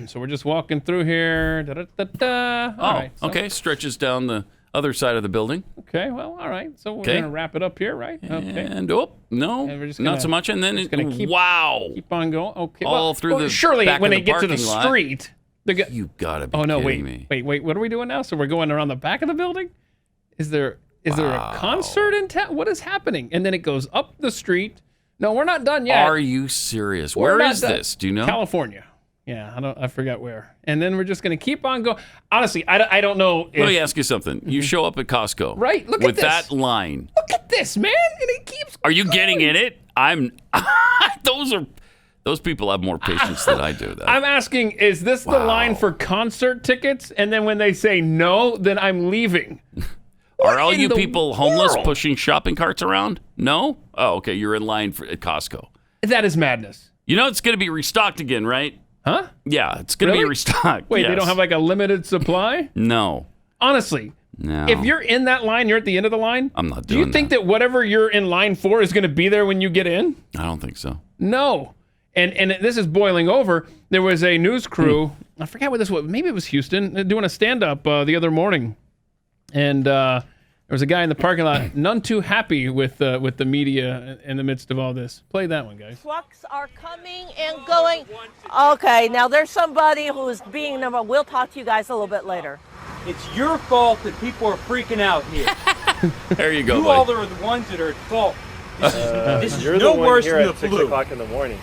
So we're just walking through here. Da-da-da-da. All right, so. Okay. Stretches down the other side of the building. Okay, well, all right. So we're going to wrap it up here, right? Okay. And, not so much. And then keep on going. Okay. All through the surely back when of they get to the lot. street... You gotta be kidding me. Wait, what are we doing now? So we're going around the back of the building? Is there a concert in town? What is happening? And then it goes up the street. No, we're not done yet. Are you serious? Where is this? Do you know? California. Yeah, I forgot where. And then we're just going to keep on going. Honestly, I don't know. Let me ask you something. You show up at Costco. Right, look with at this. that line. Look at this, man. And it keeps Are you getting in it? Those people have more patience than I do. I'm asking, is this the line for concert tickets? And then when they say no, then I'm leaving. Are all you people homeless world? pushing shopping carts around? No? Oh, okay. You're in line at Costco. That is madness. You know it's going to be restocked again, right? Huh? Yeah, it's going to be restocked. Wait, yes. They don't have like a limited supply? No. Honestly, no. If you're in that line, you're at the end of the line. I'm not Do doing you think that whatever you're in line for is going to be there when you get in? I don't think so. No. And this is boiling over. There was a news crew, I forget what this was, maybe it was Houston, doing a stand-up the other morning. And there was a guy in the parking lot, none too happy with the media in the midst of all this. Play that one, guys. Trucks are coming and going. Okay, now there's somebody who's being number. We'll talk to you guys a little bit later. It's your fault that people are freaking out here. There you go, You buddy. all are the ones that are at fault. This is You're no the one worse here than the at 6 flu. o'clock in the morning.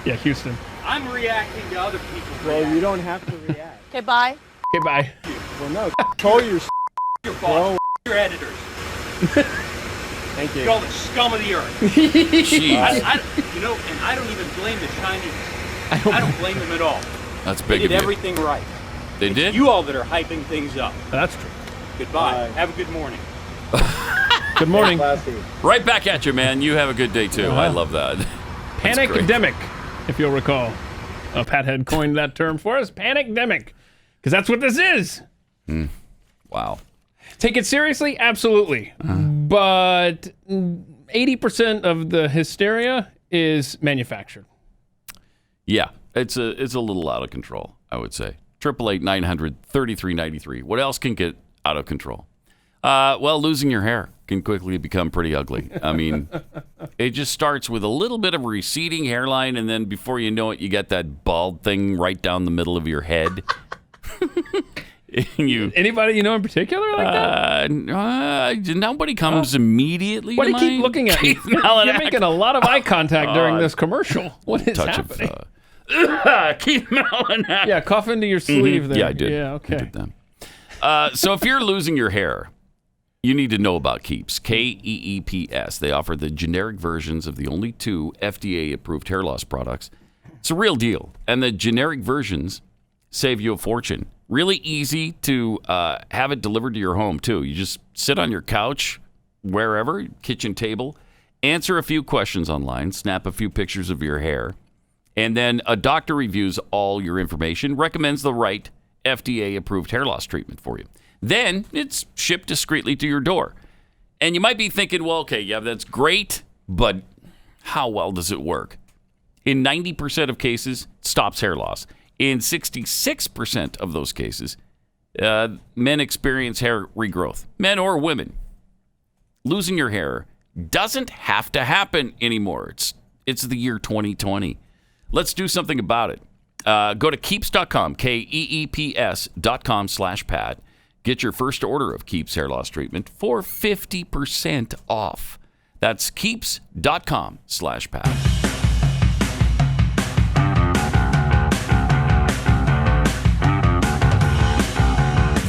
Yeah, Houston. I'm reacting to other people's Well, you don't have to react. Okay, bye. Okay, bye. Well, no, control your Your boss, your editors. Thank you. You're all the scum of the earth. Jeez. And I don't even blame the Chinese. I don't blame them at all. That's They big did of you. everything right. They It's did? you all that are hyping things up. That's true. Goodbye. Have a good morning. Good morning. Right back at you, man. You have a good day, too. I love that. That's great. Panic-demic, if you'll recall. Pat had coined that term for us. Panic-demic. Because that's what this is. Wow. Take it seriously? Absolutely. But 80% of the hysteria is manufactured. Yeah, it's a little out of control, I would say. 888-900-3393. What else can get out of control? Well, losing your hair can quickly become pretty ugly. I mean, it just starts with a little bit of a receding hairline, and then before you know it, you get that bald thing right down the middle of your head. Anybody you know in particular like that? Nobody comes immediately Why to do you keep mind. looking at me? Keith You're Malinak. making a lot of eye contact during this commercial. What is happening? Keith Malinak. Yeah, cough into your sleeve there. Yeah, I did. Yeah, okay. I did that. So if you're losing your hair, you need to know about Keeps. Keeps. They offer the generic versions of the only 2 FDA-approved hair loss products. It's a real deal. And the generic versions save you a fortune. Really easy to have it delivered to your home, too. You just sit on your couch, wherever, kitchen table, answer a few questions online, snap a few pictures of your hair, and then a doctor reviews all your information, recommends the right FDA-approved hair loss treatment for you. Then it's shipped discreetly to your door. And you might be thinking, well, okay, yeah, that's great, but how well does it work? In 90% of cases, it stops hair loss. In 66% of those cases, men experience hair regrowth, men or women. Losing your hair doesn't have to happen anymore. It's the year 2020. Let's do something about it. Go to Keeps.com, KEEPS.com/Pat. Get your first order of Keeps hair loss treatment for 50% off. That's Keeps.com/Pat.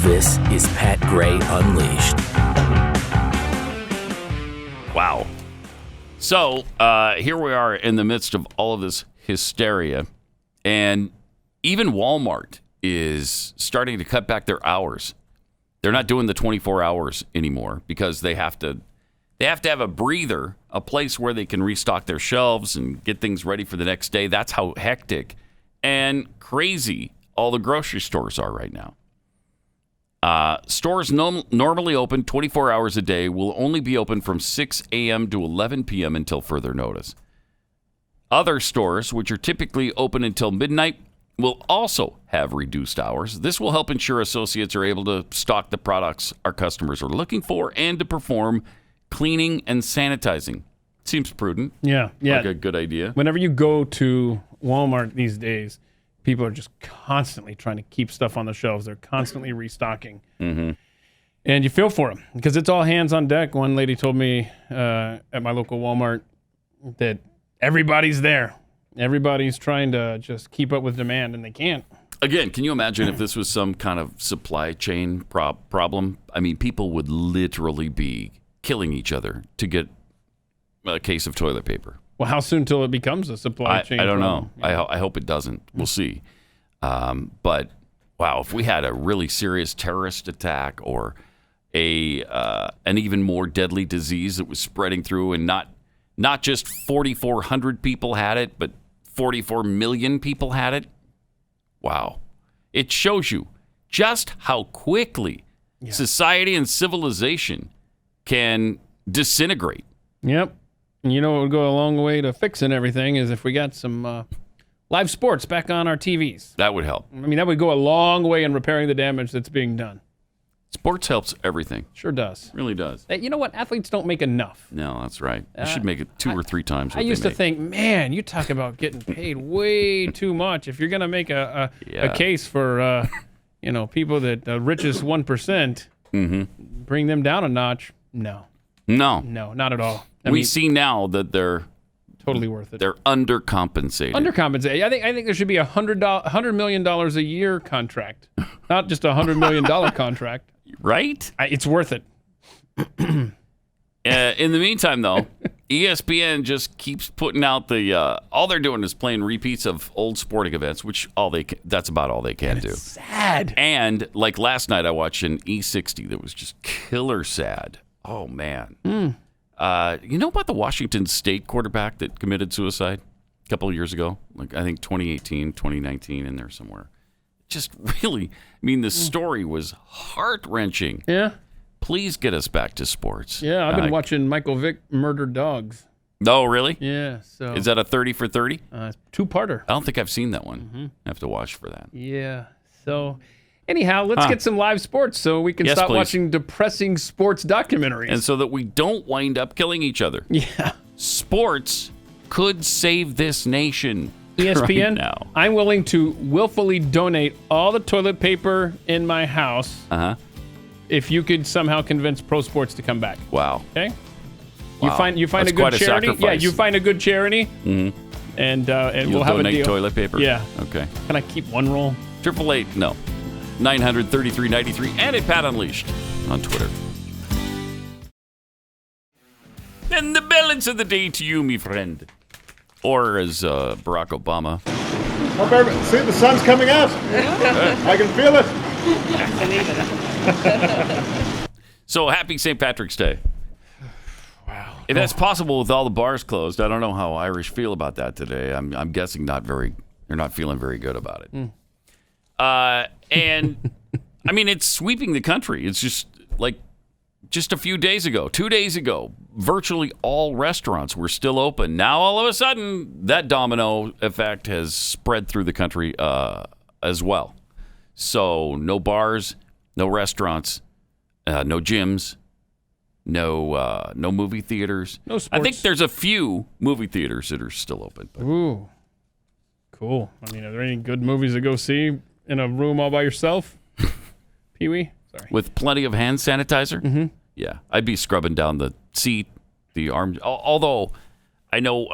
This is Pat Gray Unleashed. Wow. So here we are in the midst of all of this hysteria, and even Walmart is starting to cut back their hours. They're not doing the 24 hours anymore because they have to have a breather, a place where they can restock their shelves and get things ready for the next day. That's how hectic and crazy all the grocery stores are right now. Stores normally open 24 hours a day will only be open from 6 a.m. to 11 p.m. until further notice. Other stores, which are typically open until midnight, will also have reduced hours. This will help ensure associates are able to stock the products our customers are looking for and to perform cleaning and sanitizing. Seems prudent. Yeah. Like a good idea. Whenever you go to Walmart these days, people are just constantly trying to keep stuff on the shelves. They're constantly restocking. Mm-hmm. And you feel for them because it's all hands on deck. One lady told me at my local Walmart that everybody's there. Everybody's trying to just keep up with demand, and they can't. Again, can you imagine if this was some kind of supply chain problem? I mean, people would literally be killing each other to get a case of toilet paper. Well, how soon till it becomes a supply chain I don't problem? know. I hope it doesn't. We'll see. But, wow, if we had a really serious terrorist attack or an even more deadly disease that was spreading through and not just 4,400 people had it, but 44 million people had it, wow. It shows you just how quickly society and civilization can disintegrate. Yep. And you know what would go a long way to fixing everything is if we got some live sports back on our TVs. That would help. I mean, that would go a long way in repairing the damage that's being done. Sports helps everything. Sure does. Really does. You know what? Athletes don't make enough. No, that's right. You should make it 2 or 3 times what I used they to think, man, you talk about getting paid way too much. If you're going to make a case for, people that the richest 1%, bring them down a notch. No, not at all. We see now that they're totally worth it. They're undercompensated. Undercompensated. I think there should be $100 million a year contract, not just $100 million contract. Right? It's worth it. In the meantime, though, ESPN just keeps putting out the all they're doing is playing repeats of old sporting events, which that's about all they can do. Sad. And like last night, I watched an E60 that was just killer sad. Oh man. You know about the Washington State quarterback that committed suicide a couple of years ago? Like I think 2018, 2019, in there somewhere. Just really, the story was heart-wrenching. Yeah. Please get us back to sports. Yeah, I've been watching Michael Vick murder dogs. Oh, really? Yeah. So is that a 30 for 30? 2-parter. I don't think I've seen that one. I have to watch for that. Yeah. So anyhow, let's get some live sports so we can stop watching depressing sports documentaries. And so that we don't wind up killing each other. Yeah. Sports could save this nation. ESPN, right now. I'm willing to willfully donate all the toilet paper in my house if you could somehow convince pro sports to come back. Wow. Okay? Wow. You find That's a good quite charity. sacrifice. You find a good charity, and we'll have a deal. Toilet paper. Yeah. Okay. Can I keep one roll? 888 no 933-93 and at Pat Unleashed on Twitter. And the balance of the day to you, me friend. Or as Barack Obama. See, the sun's coming out. I can feel it. So happy St. Patrick's Day. Wow. If that's possible with all the bars closed, I don't know how Irish feel about that today. I'm guessing they're not feeling very good about it. And it's sweeping the country. It's just like just a few days ago, 2 days ago, virtually all restaurants were still open. Now, all of a sudden, that domino effect has spread through the country as well. So no bars, no restaurants, no gyms, no movie theaters. No sports. I think there's a few movie theaters that are still open. But. Ooh, cool. Are there any good movies to go see in a room all by yourself? Pee-wee? Sorry. With plenty of hand sanitizer? Mm-hmm. Yeah, I'd be scrubbing down the seat, the arms. Although I know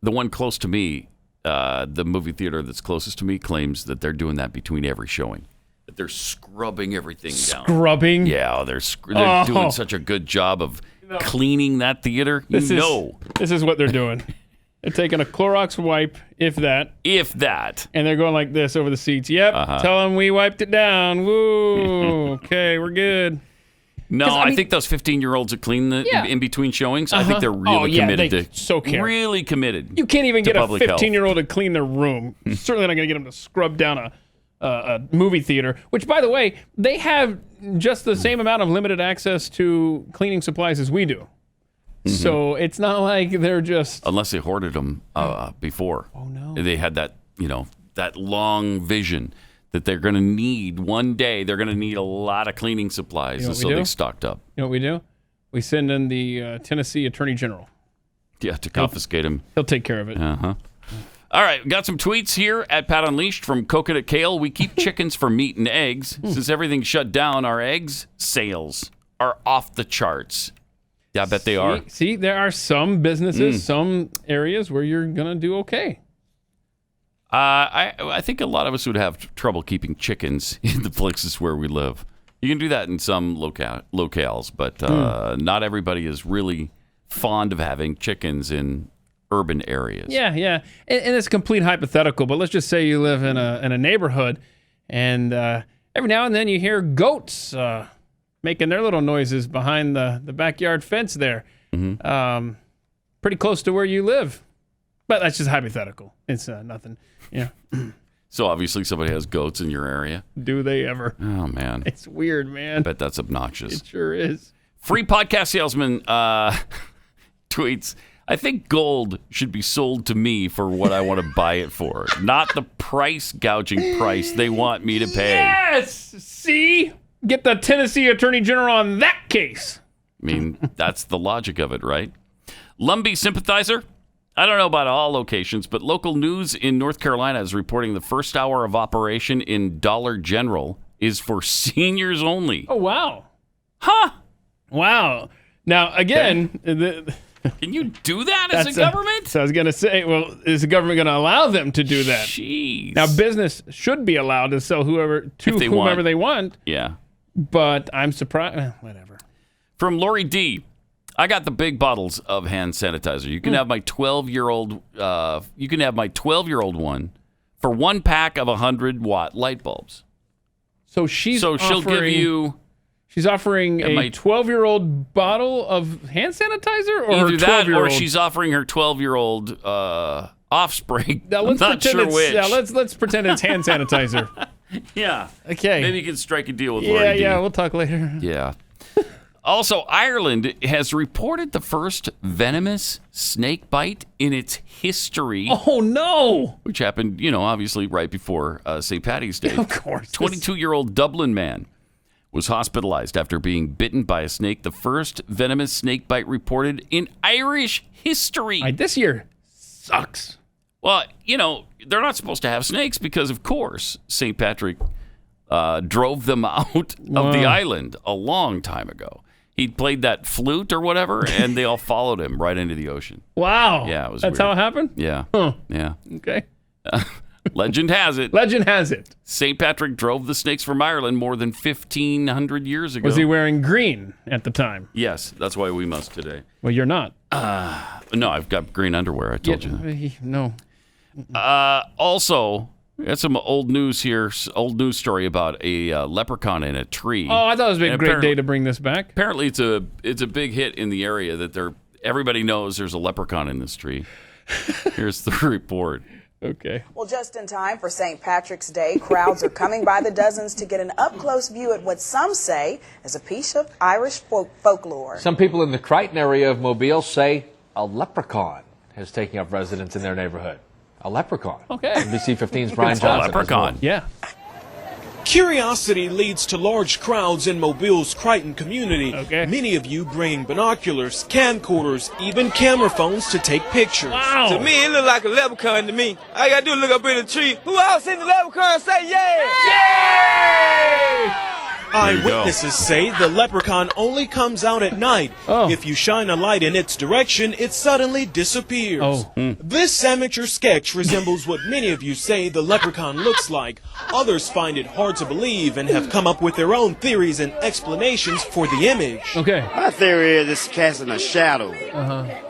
the one close to me, the movie theater that's closest to me, claims that they're doing that between every showing. That they're scrubbing everything down. Scrubbing? Yeah, they're doing such a good job of cleaning that theater. This is what they're doing. They're taking a Clorox wipe, if that. And they're going like this over the seats. Yep, tell them we wiped it down. Woo, okay, we're good. No, I think those 15-year-olds that clean in between showings, I think they're really committed really committed. You can't even get a 15-year-old to clean their room. Certainly not going to get them to scrub down a movie theater, which, by the way, they have just the same amount of limited access to cleaning supplies as we do. So it's not like they're just... Unless they hoarded them before. Oh, no. They had that, that long vision that they're going to need one day. They're going to need a lot of cleaning supplies, so they stocked up. You know what we do? We send in the Tennessee Attorney General. Yeah, to confiscate him. He'll take care of it. All right, we got some tweets here at Pat Unleashed from Coconut Kale. We keep chickens for meat and eggs. Since everything's shut down, our eggs sales are off the charts. Yeah, I bet they are. See, there are some businesses, some areas where you're going to do okay. I think a lot of us would have trouble keeping chickens in the places where we live. You can do that in some locales, but not everybody is really fond of having chickens in urban areas. Yeah. And it's a complete hypothetical, but let's just say you live in a neighborhood, and every now and then you hear goats making their little noises behind the backyard fence there. Mm-hmm. Pretty close to where you live. But that's just hypothetical. It's nothing. Yeah. So obviously somebody has goats in your area. Do they ever? Oh, man. It's weird, man. I bet that's obnoxious. It sure is. Free podcast salesman tweets, I think gold should be sold to me for what I want to buy it for, not the price gouging price they want me to pay. Yes! See? Get the Tennessee Attorney General on that case. I mean, that's the logic of it, right? Lumbee sympathizer? I don't know about all locations, but local news in North Carolina is reporting the first hour of operation in Dollar General is for seniors only. Oh, wow. Huh? Wow. Now, again... Can you do that as a government? So I was going to say, well, is the government going to allow them to do that? Jeez. Now, business should be allowed to sell whomever they want. Yeah. But I'm surprised. Whatever. From Lori D. I got the big bottles of hand sanitizer. You can have my 12-year-old. You can have my 12-year-old one for one pack of 100-watt light bulbs. So she'll give you. She's offering a 12-year-old bottle of hand sanitizer, or either her 12-year-old. that, or she's offering her 12-year-old offspring. Now, I'm not sure which. Yeah, let's pretend it's hand sanitizer. Yeah. Okay. Maybe you can strike a deal with Lori D. Yeah. We'll talk later. Yeah. Also, Ireland has reported the first venomous snake bite in its history. Oh, no! Which happened, obviously right before St. Paddy's Day. Of course. 22-year-old Dublin man was hospitalized after being bitten by a snake. The first venomous snake bite reported in Irish history. This year sucks. Well, they're not supposed to have snakes because, of course, St. Patrick drove them out of the island a long time ago. He played that flute or whatever, and they all followed him right into the ocean. Wow. Yeah, it was That's weird. how it happened? Yeah. Huh. Yeah. Okay. Legend has it. Legend has it. St. Patrick drove the snakes from Ireland more than 1,500 years ago. Was he wearing green at the time? Yes, that's why we must today. Well, you're not. No, I've got green underwear, I told you. No. Also, got some old news here, old news story about a leprechaun in a tree. Oh, I thought it was a great day to bring this back. Apparently, it's a big hit in the area that everybody knows there's a leprechaun in this tree. Here's the report. Okay. Well, just in time for St. Patrick's Day, crowds are coming by the dozens to get an up-close view at what some say is a piece of Irish folklore. Some people in the Crichton area of Mobile say a leprechaun is taking up residence in their neighborhood. A leprechaun. Okay. NBC 15's Brian Johnson. A leprechaun. Yeah. Curiosity leads to large crowds in Mobile's Crichton community. Okay. Many of you bringing binoculars, camcorders, even camera phones to take pictures. Wow. To me, it look like a leprechaun to me. All I gotta do is look up in the tree. Who else seen the leprechaun say yeah? Yay! Eyewitnesses say the leprechaun only comes out at night. Oh. If you shine a light in its direction, it suddenly disappears. Oh. This amateur sketch resembles what many of you say the leprechaun looks like. Others find it hard to believe and have come up with their own theories and explanations for the image. Okay. My theory is it's casting a shadow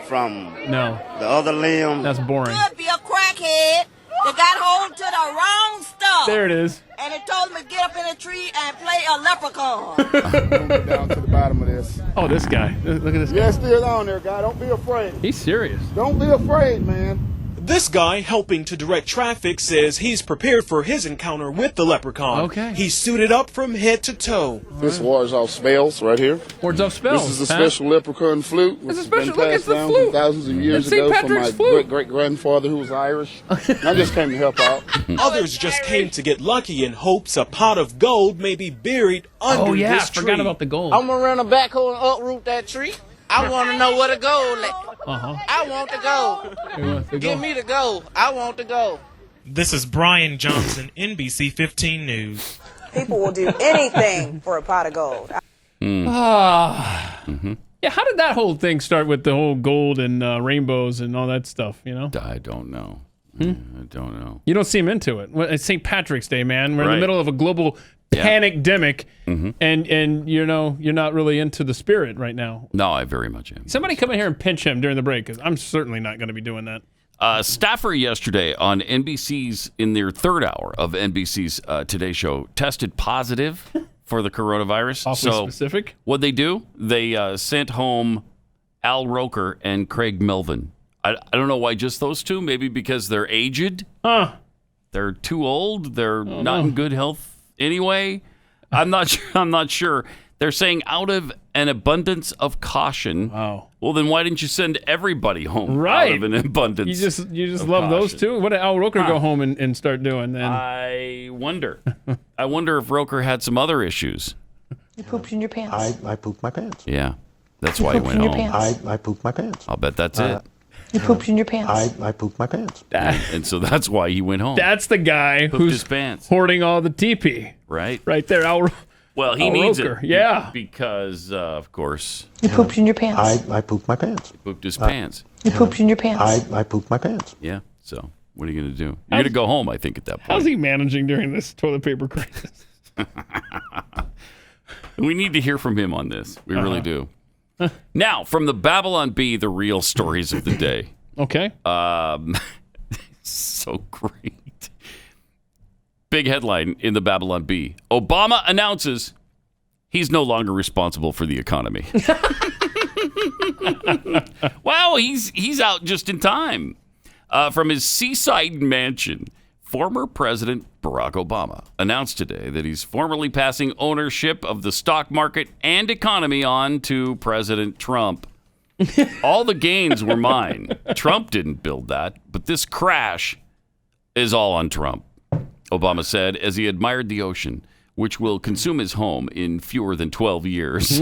from the other limb. That's boring. Could be a crackhead that got hold to the wrong stuff. There it is. And it told him to get up in a tree and play a leprechaun. Get down to the bottom of this. Oh, this guy. Look at this guy. Yeah, still on there, guy. Don't be afraid. He's serious. Don't be afraid, man. This guy helping to direct traffic says he's prepared for his encounter with the leprechaun. Okay. He's suited up from head to toe. This wards off spells right here. Wards off spells. This is a special leprechaun flute. It's a Which special. has Look, been it's passed the down flute. from thousands of years It's St. ago from my Patrick's flute. great-great-grandfather who was Irish. I just came to help out. Others just came to get lucky in hopes a pot of gold may be buried under this tree. Forgot about the gold. I'm gonna run a backhoe and uproot that tree. I want to know where the gold at. I want the gold. Give me the gold. I want the gold. This is Brian Johnson, NBC 15 News. People will do anything for a pot of gold. Yeah, how did that whole thing start with the whole gold and rainbows and all that stuff, I don't know. I don't know. You don't seem into it. Well, it's St. Patrick's Day, man. We're in Right. the middle of a global panic-demic, and you're not really into the spirit right now. No, I very much am. Somebody come in here and pinch him during the break, because I'm certainly not going to be doing that. Staffer yesterday on NBC's, in their third hour of NBC's Today Show, tested positive for the coronavirus. Awfully specific. What'd they do? They sent home Al Roker and Craig Melvin. I don't know why just those two. Maybe because they're aged. They're too old. They're not in good health anyway. I'm not sure. I'm not sure. They're saying out of an abundance of caution. Wow. Well, then why didn't you send everybody home Right. out of an abundance? You just of love those caution? two. What did Al Roker go home and start doing then? I wonder. I wonder if Roker had some other issues. You pooped in your pants. I pooped my pants. Yeah, that's why he pooped went in your home. pants. I pooped my pants. I'll bet that's it. You pooped in your pants. I pooped my pants. And so that's why he went home. That's the guy Pooped who's his pants. hoarding all the TP. Right. Right there, Al. Well, he Al needs Roker. it. Yeah. Because, of course, You pooped in your pants. I pooped my pants. he pooped his pants. You pooped in your pants. I pooped my pants. Yeah. So what are you going to do? You're going to go home, I think, at that point. How's he managing during this toilet paper crisis? We need to hear from him on this. We really do. Now, from the Babylon Bee, the real stories of the day. Okay. So great. Big headline in the Babylon Bee. Obama announces he's no longer responsible for the economy. Wow, he's out just in time. From his seaside mansion, former President Barack Obama announced today that he's formally passing ownership of the stock market and economy on to President Trump. All the gains were mine. Trump didn't build that, but this crash is all on Trump, Obama said as he admired the ocean, which will consume his home in fewer than 12 years.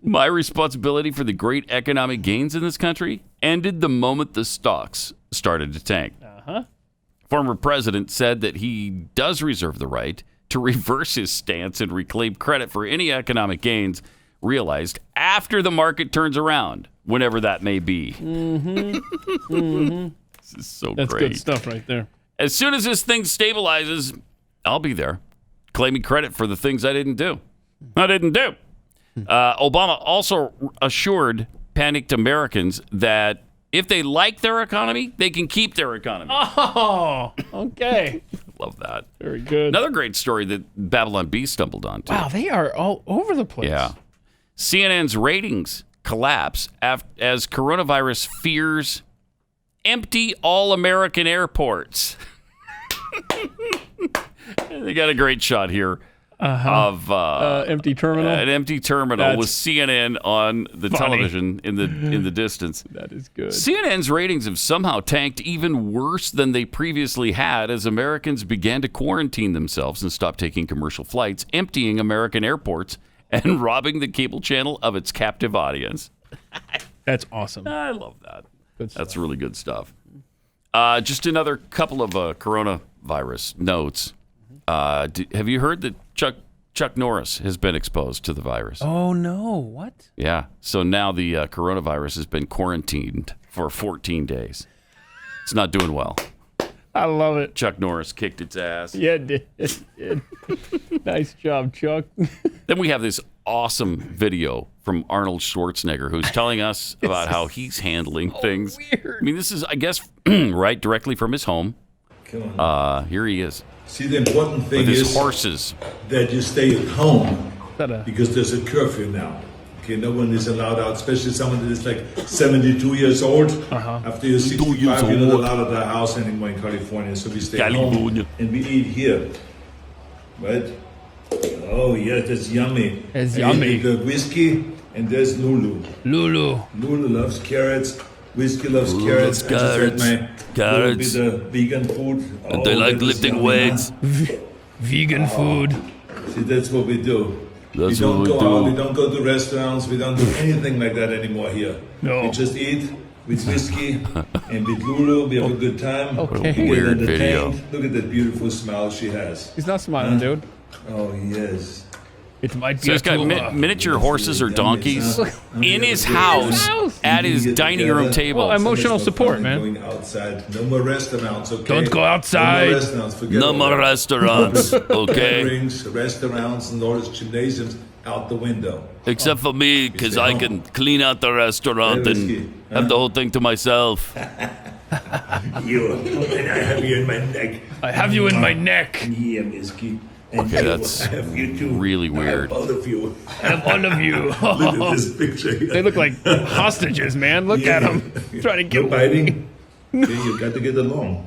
My responsibility for the great economic gains in this country ended the moment the stocks started to tank. Former president said that he does reserve the right to reverse his stance and reclaim credit for any economic gains realized after the market turns around, whenever that may be. This is so That's great. good stuff right there. As soon as this thing stabilizes, I'll be there, claiming credit for the things I didn't do. Obama also assured panicked Americans that if they like their economy, they can keep their economy. Oh, okay. Love that. Very good. Another great story that Babylon Bee stumbled onto. Wow, they are all over the place. Yeah. CNN's ratings collapse as coronavirus fears empty all-American airports. They got a great shot here of empty terminal. An empty terminal That's with CNN on the funny. television in the distance. That is good. CNN's ratings have somehow tanked even worse than they previously had as Americans began to quarantine themselves and stop taking commercial flights, emptying American airports and robbing the cable channel of its captive audience. That's awesome. I love that. Good stuff. That's really good stuff. Just another couple of coronavirus notes. Have you heard that Chuck Norris has been exposed to the virus? Oh, no. What? Yeah. So now the coronavirus has been quarantined for 14 days. It's not doing well. I love it. Chuck Norris kicked its ass. Yeah, it did. Nice job, Chuck. Then we have this awesome video from Arnold Schwarzenegger, who's telling us about how he's handling things. Weird. I mean, this is, I guess, right directly from his home. Here he is. See, the important thing with his is horses. that you stay at home Ta-da. because there's a curfew now. Okay, no one is allowed out, especially someone that is like 72 years old. After you're 65, you're not allowed at the house anymore in California. So we stay at home and we eat here. Right? Oh, yeah, that's yummy. It's I yummy. eat the whiskey, and there's Lulu. Lulu. Lulu loves carrots. Whiskey loves Lulu carrots. loves carrots. I just had Carrots. a little bit of vegan food. And they like that is lifting yummy, weights. huh? Vegan food. See, that's what we do. That's we don't what we go do. out, we don't go to restaurants, we don't do anything like that anymore here. No. We just eat with whiskey and with Lulu, we have a good time. Okay. We get Weird video. entertained. Look at that beautiful smile she has. He's not smiling, dude. Oh, yes. It might be So he's got miniature horses or donkeys in his house at his dining room table. Well, emotional support, man. Going outside. No more restaurants, okay? Don't go outside. No more restaurants. Forget No all more that. restaurants, okay? Gatherings, restaurants, and all those gymnasiums out the window. Except for me, because I can clean out the restaurant and have the whole thing to myself. You, and I have you in my neck. I have you in my neck. Yeah, Whiskey. And Okay, you, that's I have you too. really weird. I have all of you. I have all of you. Look at this picture. They look like hostages, man. Look at them. Trying to get No biting. Okay, you got to get along.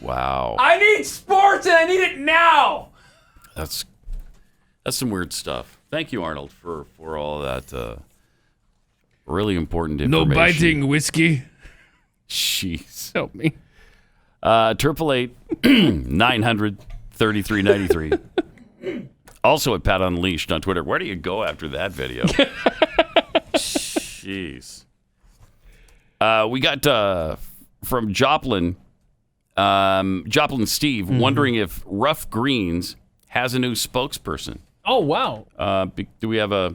Wow. I need sports and I need it now. That's some weird stuff. Thank you, Arnold, for all that really important information. No biting, whiskey. Jeez. Help me. 888-900-3393. Also at Pat Unleashed on Twitter. Where do you go after that video? Jeez. We got from Joplin, Joplin Steve, wondering if Ruff Greens has a new spokesperson. Oh, wow. Do we have a...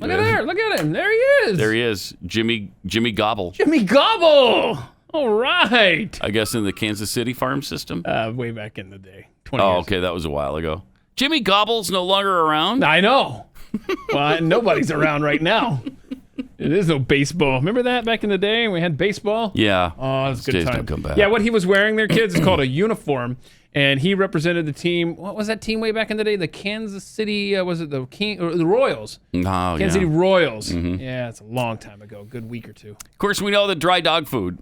Look at there. Look at him. There he is. There he is. Jimmy Gobble. Jimmy Gobble. All right. I guess in the Kansas City farm system? Way back in the day. 20 Oh, years okay. That was a while ago. Jimmy Gobble's no longer around? I know. Well, nobody's around right now. It is no baseball. Remember that back in the day? We had baseball? Yeah. Oh, it was a Those good days time. don't come back. Yeah, what he was wearing there, kids, is called a uniform. And he represented the team. What was that team way back in the day? The Kansas City, was it the King or the Royals? Oh, Kansas City Royals. Mhm. Yeah, it's a long time ago. Good week or two. Of course, we know that dry dog food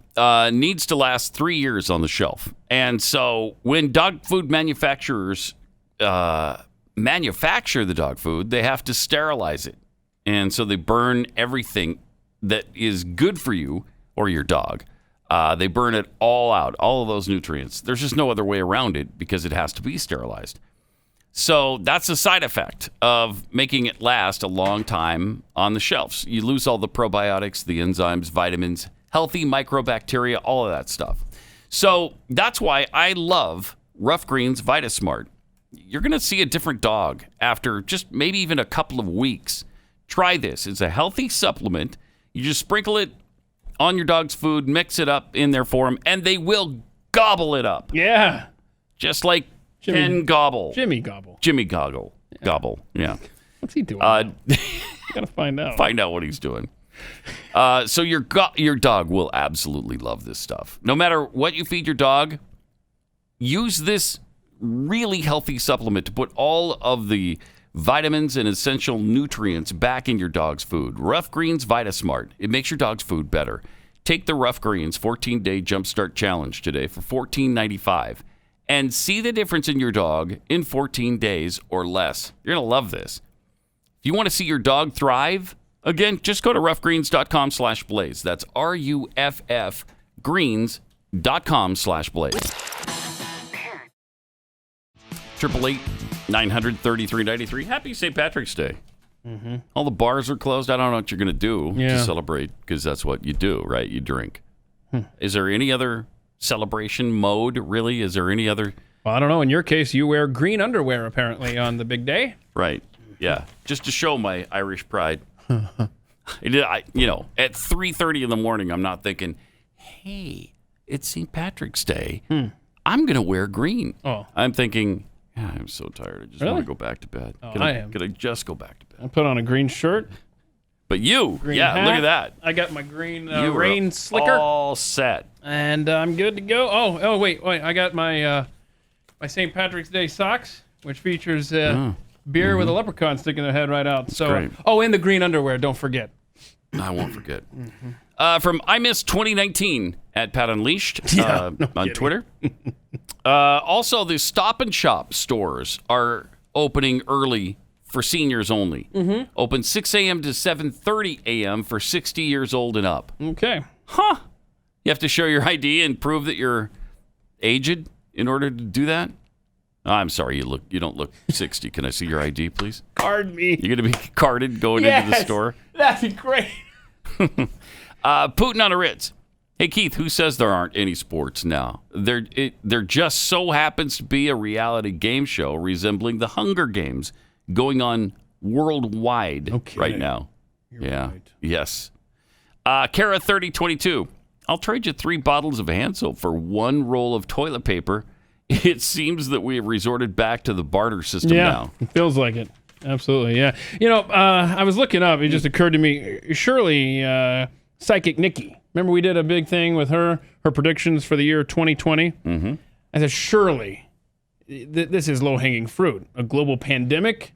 needs to last 3 years on the shelf. And so when dog food manufacturers manufacture the dog food, they have to sterilize it. And so they burn everything that is good for you or your dog. They burn it all out, all of those nutrients. There's just no other way around it because it has to be sterilized. So that's a side effect of making it last a long time on the shelves. You lose all the probiotics, the enzymes, vitamins, healthy microbacteria, all of that stuff. So that's why I love Ruff Greens VitaSmart. You're going to see a different dog after just maybe even a couple of weeks. Try this. It's a healthy supplement. You just sprinkle it on your dog's food, mix it up in there for them, and they will gobble it up. Yeah. Just like Ken Gobble. Jimmy Gobble. Jimmy Goggle. Yeah. Gobble. Yeah. What's he doing? Gotta find out. Find out what he's doing. So your dog will absolutely love this stuff. No matter what you feed your dog, use this really healthy supplement to put all of the vitamins and essential nutrients back in your dog's food. Ruff Greens VitaSmart. It makes your dog's food better. Take the Ruff Greens 14-day Jumpstart Challenge today for $14.95 and see the difference in your dog in 14 days or less. You're going to love this. If you want to see your dog thrive, again, just go to ruffgreens.com/blaze. That's RUFF greens.com/blaze. 888-900-3393. Happy St. Patrick's Day. Mm-hmm. All the bars are closed. I don't know what you're going to do to Yeah. celebrate, because that's what you do, right? You drink. Is there any other celebration mode, really? Is there any other? Well, I don't know. In your case, you wear green underwear, apparently, on the big day. Right. Yeah. Just to show my Irish pride. At 3:30 in the morning, I'm not thinking, hey, it's St. Patrick's Day. I'm going to wear green. Oh. I'm thinking, I'm so tired. I just Really? want to go back to bed. Oh, Can I am. Could I just go back to bed? I put on a green shirt. But you, Green yeah, hat. look at that. I got my green You were rain slicker. all set. And I'm good to go. Oh, wait. I got my my St. Patrick's Day socks, which features beer with a leprechaun sticking their head right out. So, great. and the green underwear. Don't forget. I won't forget. From I Miss 2019 at Pat Unleashed on Twitter. Also, the Stop and Shop stores are opening early for seniors only. Mm-hmm. Open 6 a.m. to 7:30 a.m. for 60 years old and up. Okay. Huh. You have to show your ID and prove that you're aged in order to do that? Oh, I'm sorry, you don't look 60. Can I see your ID, please? Card me. You're going to be carded going into the store? That'd be great. Putin on a Ritz. Hey, Keith, who says there aren't any sports now? There just so happens to be a reality game show resembling the Hunger Games going on worldwide right now. Yes. Kara 3022. I'll trade you 3 bottles of hand soap for 1 roll of toilet paper. It seems that we have resorted back to the barter system now. It feels like it. Absolutely, yeah. I was looking up. It just occurred to me, surely Psychic Nikki. Remember we did a big thing with her predictions for the year 2020? Mm-hmm. I said, surely this is low-hanging fruit. A global pandemic,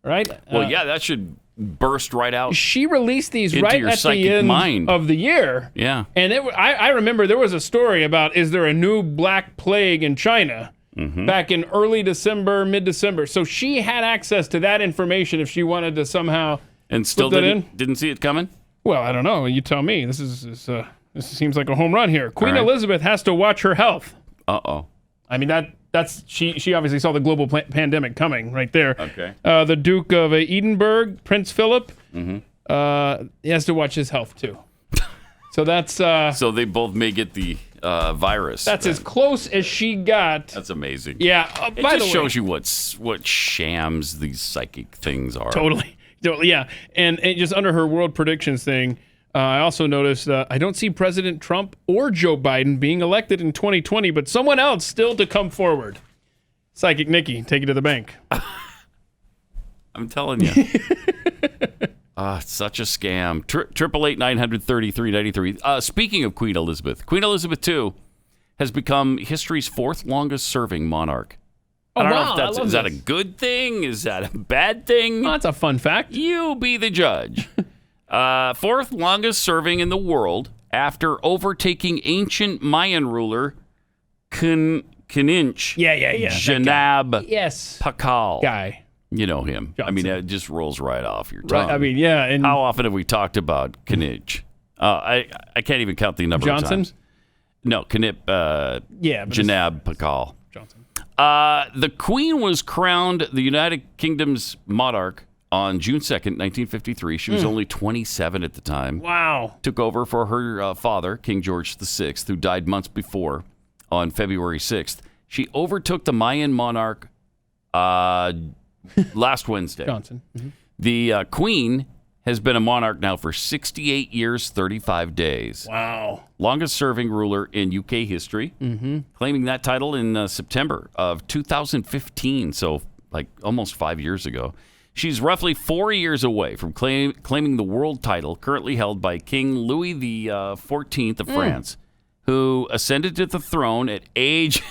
right? Well, that should burst right out. She released these into right your at the end mind. of the year. Yeah. And I remember there was a story about, is there a new black plague in China? Back in early December, mid-December. So she had access to that information if she wanted to somehow and still put that in. Didn't see it coming? Well, I don't know. You tell me. This seems like a home run here. Queen Elizabeth has to watch her health. Uh-oh. I mean, that's she obviously saw the global pandemic coming right there. Okay. The Duke of Edinburgh, Prince Philip, he has to watch his health too. So that's... so they both may get the virus. That's as close as she got. That's amazing. Yeah. It by just the way, shows you what shams these psychic things are. Totally. Yeah. And just under her world predictions thing, I also noticed I don't see President Trump or Joe Biden being elected in 2020, but someone else still to come forward. Psychic Nikki, take it to the bank. I'm telling you. Such a scam. 888-933-93. Speaking of Queen Elizabeth II has become history's 4th longest serving monarch. Oh, I don't wow, know if is that a good thing? Is that a bad thing? Oh, that's a fun fact. You be the judge. 4th longest serving in the world after overtaking ancient Mayan ruler Kaninch. Yeah. Janab Yes. Pakal. Guy. You know him. Johnson. I mean, it just rolls right off your tongue. Right. I mean, yeah. And how often have we talked about Kaninch? I can't even count the number of times. No, Janab Pakal. Johnson. The Queen was crowned the United Kingdom's monarch on June 2nd, 1953. She was only 27 at the time. Wow. Took over for her father, King George VI, who died months before on February 6th. She overtook the Mayan monarch last Wednesday. Johnson. The Queen has been a monarch now for 68 years, 35 days. Wow. Longest serving ruler in UK history, claiming that title in September of 2015, so like almost 5 years ago. She's roughly 4 years away from claiming the world title currently held by King Louis XIV of France, who ascended to the throne at age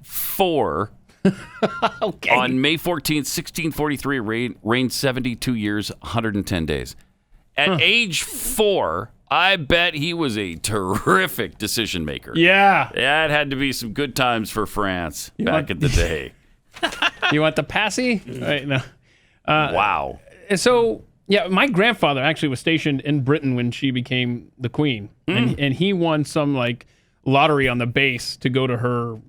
4 on May 14th, 1643, reigned 72 years, 110 days. At age 4, I bet he was a terrific decision maker. Yeah. That had to be some good times for France back in the day. You want the passy? Right, no. Wow. So, yeah, my grandfather actually was stationed in Britain when she became the queen. And he won some, like, lottery on the base to go to her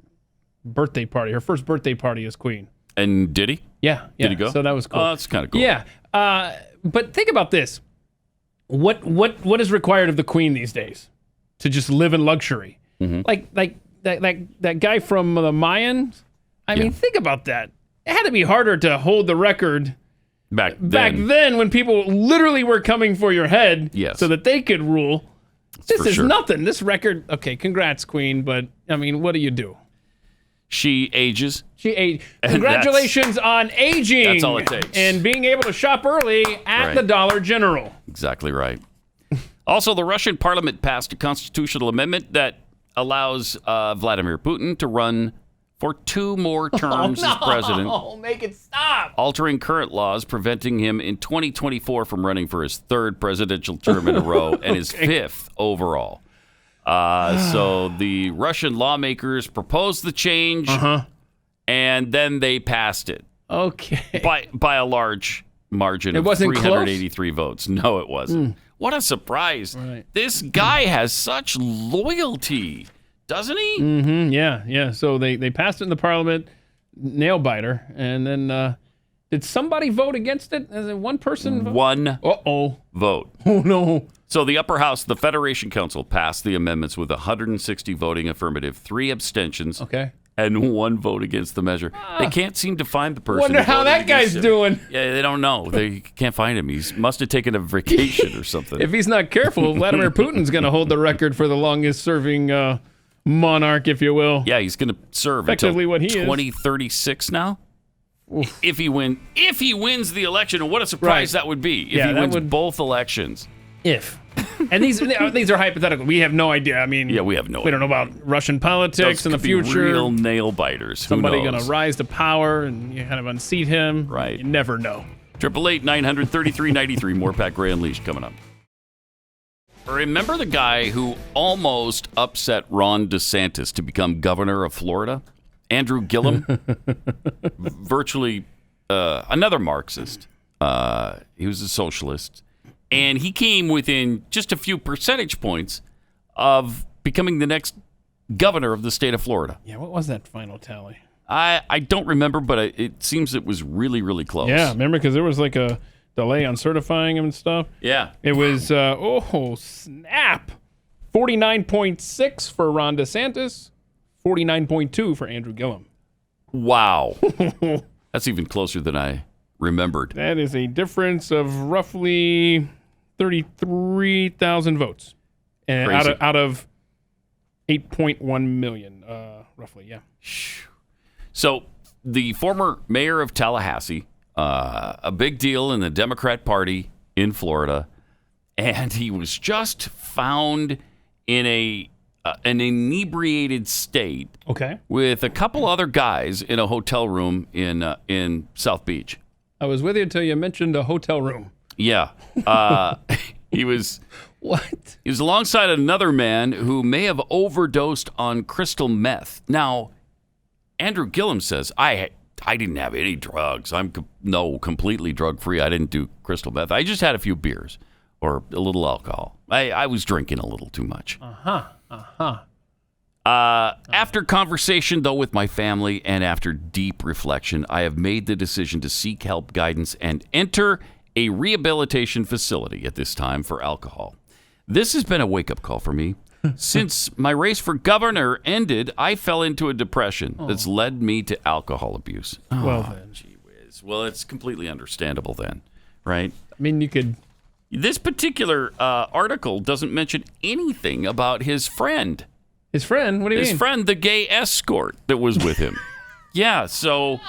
birthday party, her first birthday party as queen. And did he? Yeah. Did he go? So that was cool. Oh, that's kind of cool. Yeah. But think about this. What is required of the queen these days? To just live in luxury. Like that guy from the Mayans? I mean, think about that. It had to be harder to hold the record back then when people literally were coming for your head so that they could rule. This is nothing. This record, okay, congrats, queen, but, I mean, what do you do? She ages. Congratulations on aging. That's all it takes. And being able to shop early at the Dollar General. Exactly right. Also, the Russian parliament passed a constitutional amendment that allows Vladimir Putin to run for 2 more terms as president. Oh, make it stop. Altering current laws, preventing him in 2024 from running for his 3rd presidential term in a row and his 5th overall. So the Russian lawmakers proposed the change, and then they passed it. Okay. By a large margin of 383 votes. No, it wasn't. What a surprise. Right. This guy has such loyalty, doesn't he? Yeah. So they passed it in the parliament, nail biter, and then did somebody vote against it? Is it one person vote? One vote. Oh, no. So the upper house, the Federation Council, passed the amendments with 160 voting affirmative, 3 abstentions, and 1 vote against the measure. They can't seem to find the person. Wonder who how voted that guy's against him. doing. Yeah, they don't know. They can't find him. He must have taken a vacation or something. If he's not careful, Vladimir Putin's going to hold the record for the longest-serving monarch, if you will. Yeah, he's going to serve Effectively until what he is. 2036 now. If he wins the election, and what a surprise Right. that would be if Yeah, he that wins would- both elections. If. And these are hypothetical. We have no idea. I mean, we have no We don't know about Russian politics Those in the could be future. real nail biters. Who Somebody knows? going to rise to power and you kind of unseat him. Right. You never know. 888-900-3393. More Pat Gray Unleashed coming up. Remember the guy who almost upset Ron DeSantis to become governor of Florida? Andrew Gilliam? Virtually another Marxist. He was a socialist. And he came within just a few percentage points of becoming the next governor of the state of Florida. Yeah, what was that final tally? I don't remember, but it seems it was really, really close. Yeah, remember because there was like a delay on certifying him and stuff. Yeah. It was, oh, snap. 49.6 for Ron DeSantis, 49.2 for Andrew Gilliam. Wow. That's even closer than I remembered. That is a difference of roughly 33,000 votes. And Crazy. out of 8.1 million, roughly, yeah. So the former mayor of Tallahassee, a big deal in the Democrat Party in Florida, and he was just found in an inebriated state with a couple other guys in a hotel room in South Beach. I was with you until you mentioned a hotel room. Yeah. He was... What? He was alongside another man who may have overdosed on crystal meth. Now, Andrew Gilliam says, I didn't have any drugs. I'm completely drug-free. I didn't do crystal meth. I just had a few beers or a little alcohol. I was drinking a little too much. After conversation, though, with my family and after deep reflection, I have made the decision to seek help, guidance, and enter a rehabilitation facility at this time for alcohol. This has been a wake-up call for me. Since my race for governor ended, I fell into a depression that's led me to alcohol abuse. Well, then. Gee whiz. Well, it's completely understandable then, right? I mean, you could... This particular article doesn't mention anything about his friend. His friend? What do you mean? His friend, the gay escort that was with him. Yeah, so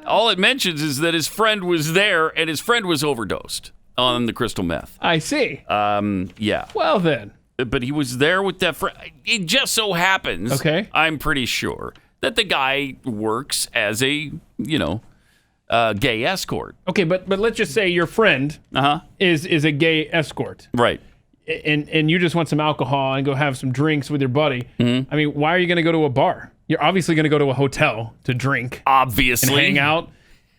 all it mentions is that his friend was there and his friend was overdosed on the crystal meth. I see. Yeah. Well, then. But he was there with that friend. It just so happens, I'm pretty sure, that the guy works as a, gay escort. Okay, but let's just say your friend is a gay escort. Right. And you just want some alcohol and go have some drinks with your buddy. Mm-hmm. I mean, why are you going to go to a bar? You're obviously going to go to a hotel to drink. Obviously. And hang out.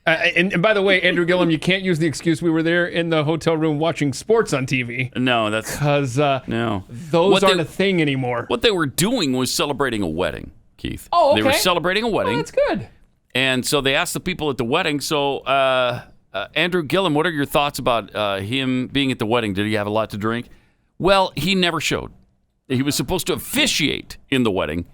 And by the way, Andrew Gilliam, you can't use the excuse we were there in the hotel room watching sports on TV. No, that's... Because no. those aren't a thing anymore. What they were doing was celebrating a wedding, Keith. Oh, okay. They were celebrating a wedding. Oh, that's good. And so they asked the people at the wedding, so Andrew Gilliam, what are your thoughts about him being at the wedding? Did he have a lot to drink? Well, he never showed. He was supposed to officiate in the wedding.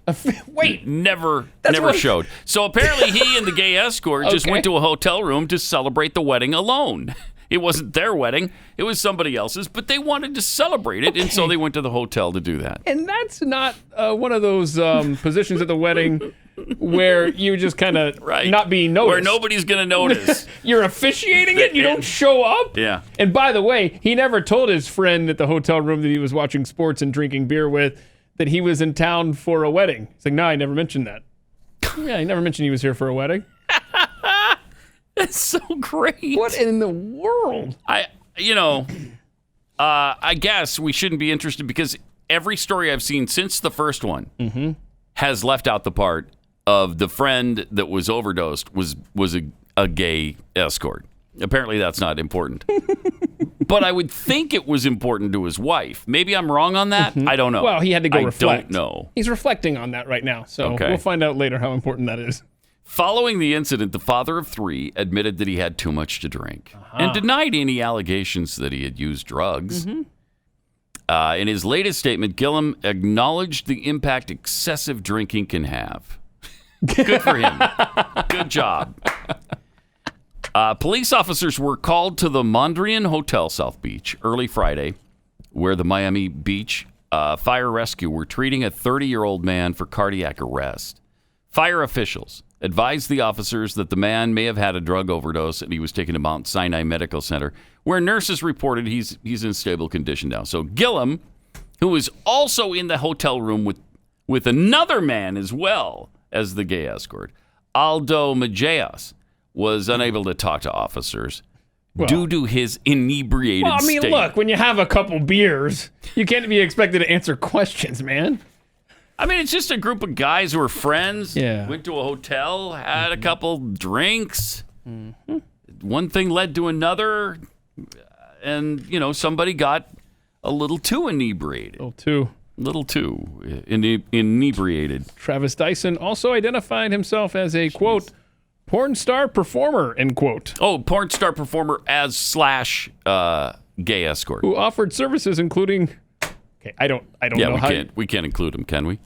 Wait. Never what- showed. So apparently he and the gay escort just went to a hotel room to celebrate the wedding alone. It wasn't their wedding. It was somebody else's, but they wanted to celebrate it, and so they went to the hotel to do that. And that's not one of those positions at the wedding where you just kind of not being noticed. Where nobody's going to notice. You're officiating it, you don't show up? Yeah. And by the way, he never told his friend at the hotel room that he was watching sports and drinking beer with that he was in town for a wedding. He's like, no, I never mentioned that. Yeah, he never mentioned he was here for a wedding. That's so great. What in the world? I guess we shouldn't be interested because every story I've seen since the first one has left out the part of the friend that was overdosed was a gay escort. Apparently that's not important. But I would think it was important to his wife. Maybe I'm wrong on that. I don't know. Well, he had to go reflect. I don't know. He's reflecting on that right now. So we'll find out later how important that is. Following the incident, the father of 3 admitted that he had too much to drink and denied any allegations that he had used drugs. In his latest statement, Gilliam acknowledged the impact excessive drinking can have. Good for him. Good job. Police officers were called to the Mondrian Hotel South Beach early Friday, where the Miami Beach fire rescue were treating a 30-year-old man for cardiac arrest. Fire officials advised the officers that the man may have had a drug overdose and he was taken to Mount Sinai Medical Center, where nurses reported he's in stable condition now. So Gilliam, who was also in the hotel room with another man as well as the gay escort, Aldo Mageas, was unable to talk to officers due to his inebriated state. Look, when you have a couple beers, you can't be expected to answer questions, man. I mean, it's just a group of guys who are friends. Yeah. Went to a hotel, had a couple drinks. Mm-hmm. One thing led to another, and somebody got a little too inebriated. Little too inebriated. Travis Dyson also identified himself as a quote porn star performer, end quote. Oh, porn star performer as / gay escort who offered services including. Okay, I don't know. We can't include them, can we?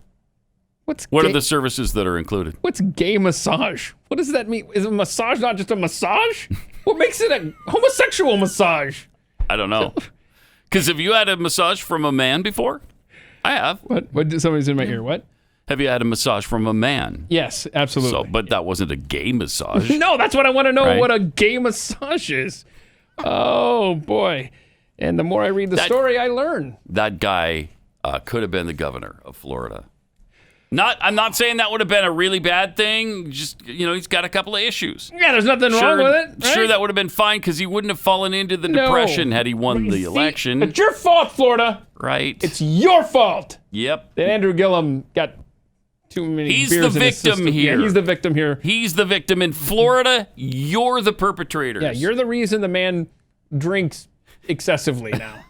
What gay? Are the services that are included? What's gay massage? What does that mean? Is a massage not just a massage? What makes it a homosexual massage? I don't know. Because have you had a massage from a man before? I have. What did somebody's in my ear? What? Have you had a massage from a man? Yes, absolutely. But that wasn't a gay massage. No, that's what I want to know. Right? What a gay massage is. Oh boy! And the more I read the story, I learn. That guy could have been the governor of Florida. I'm not saying that would have been a really bad thing. Just, he's got a couple of issues. Yeah, there's nothing wrong with it. Right? Sure, that would have been fine because he wouldn't have fallen into the depression had he won the election. It's your fault, Florida. Right. It's your fault. Yep. That Andrew Gilliam got too many beers in his system. Here. Yeah, he's the victim here. He's the victim. In Florida, you're the perpetrators. Yeah, you're the reason the man drinks excessively now.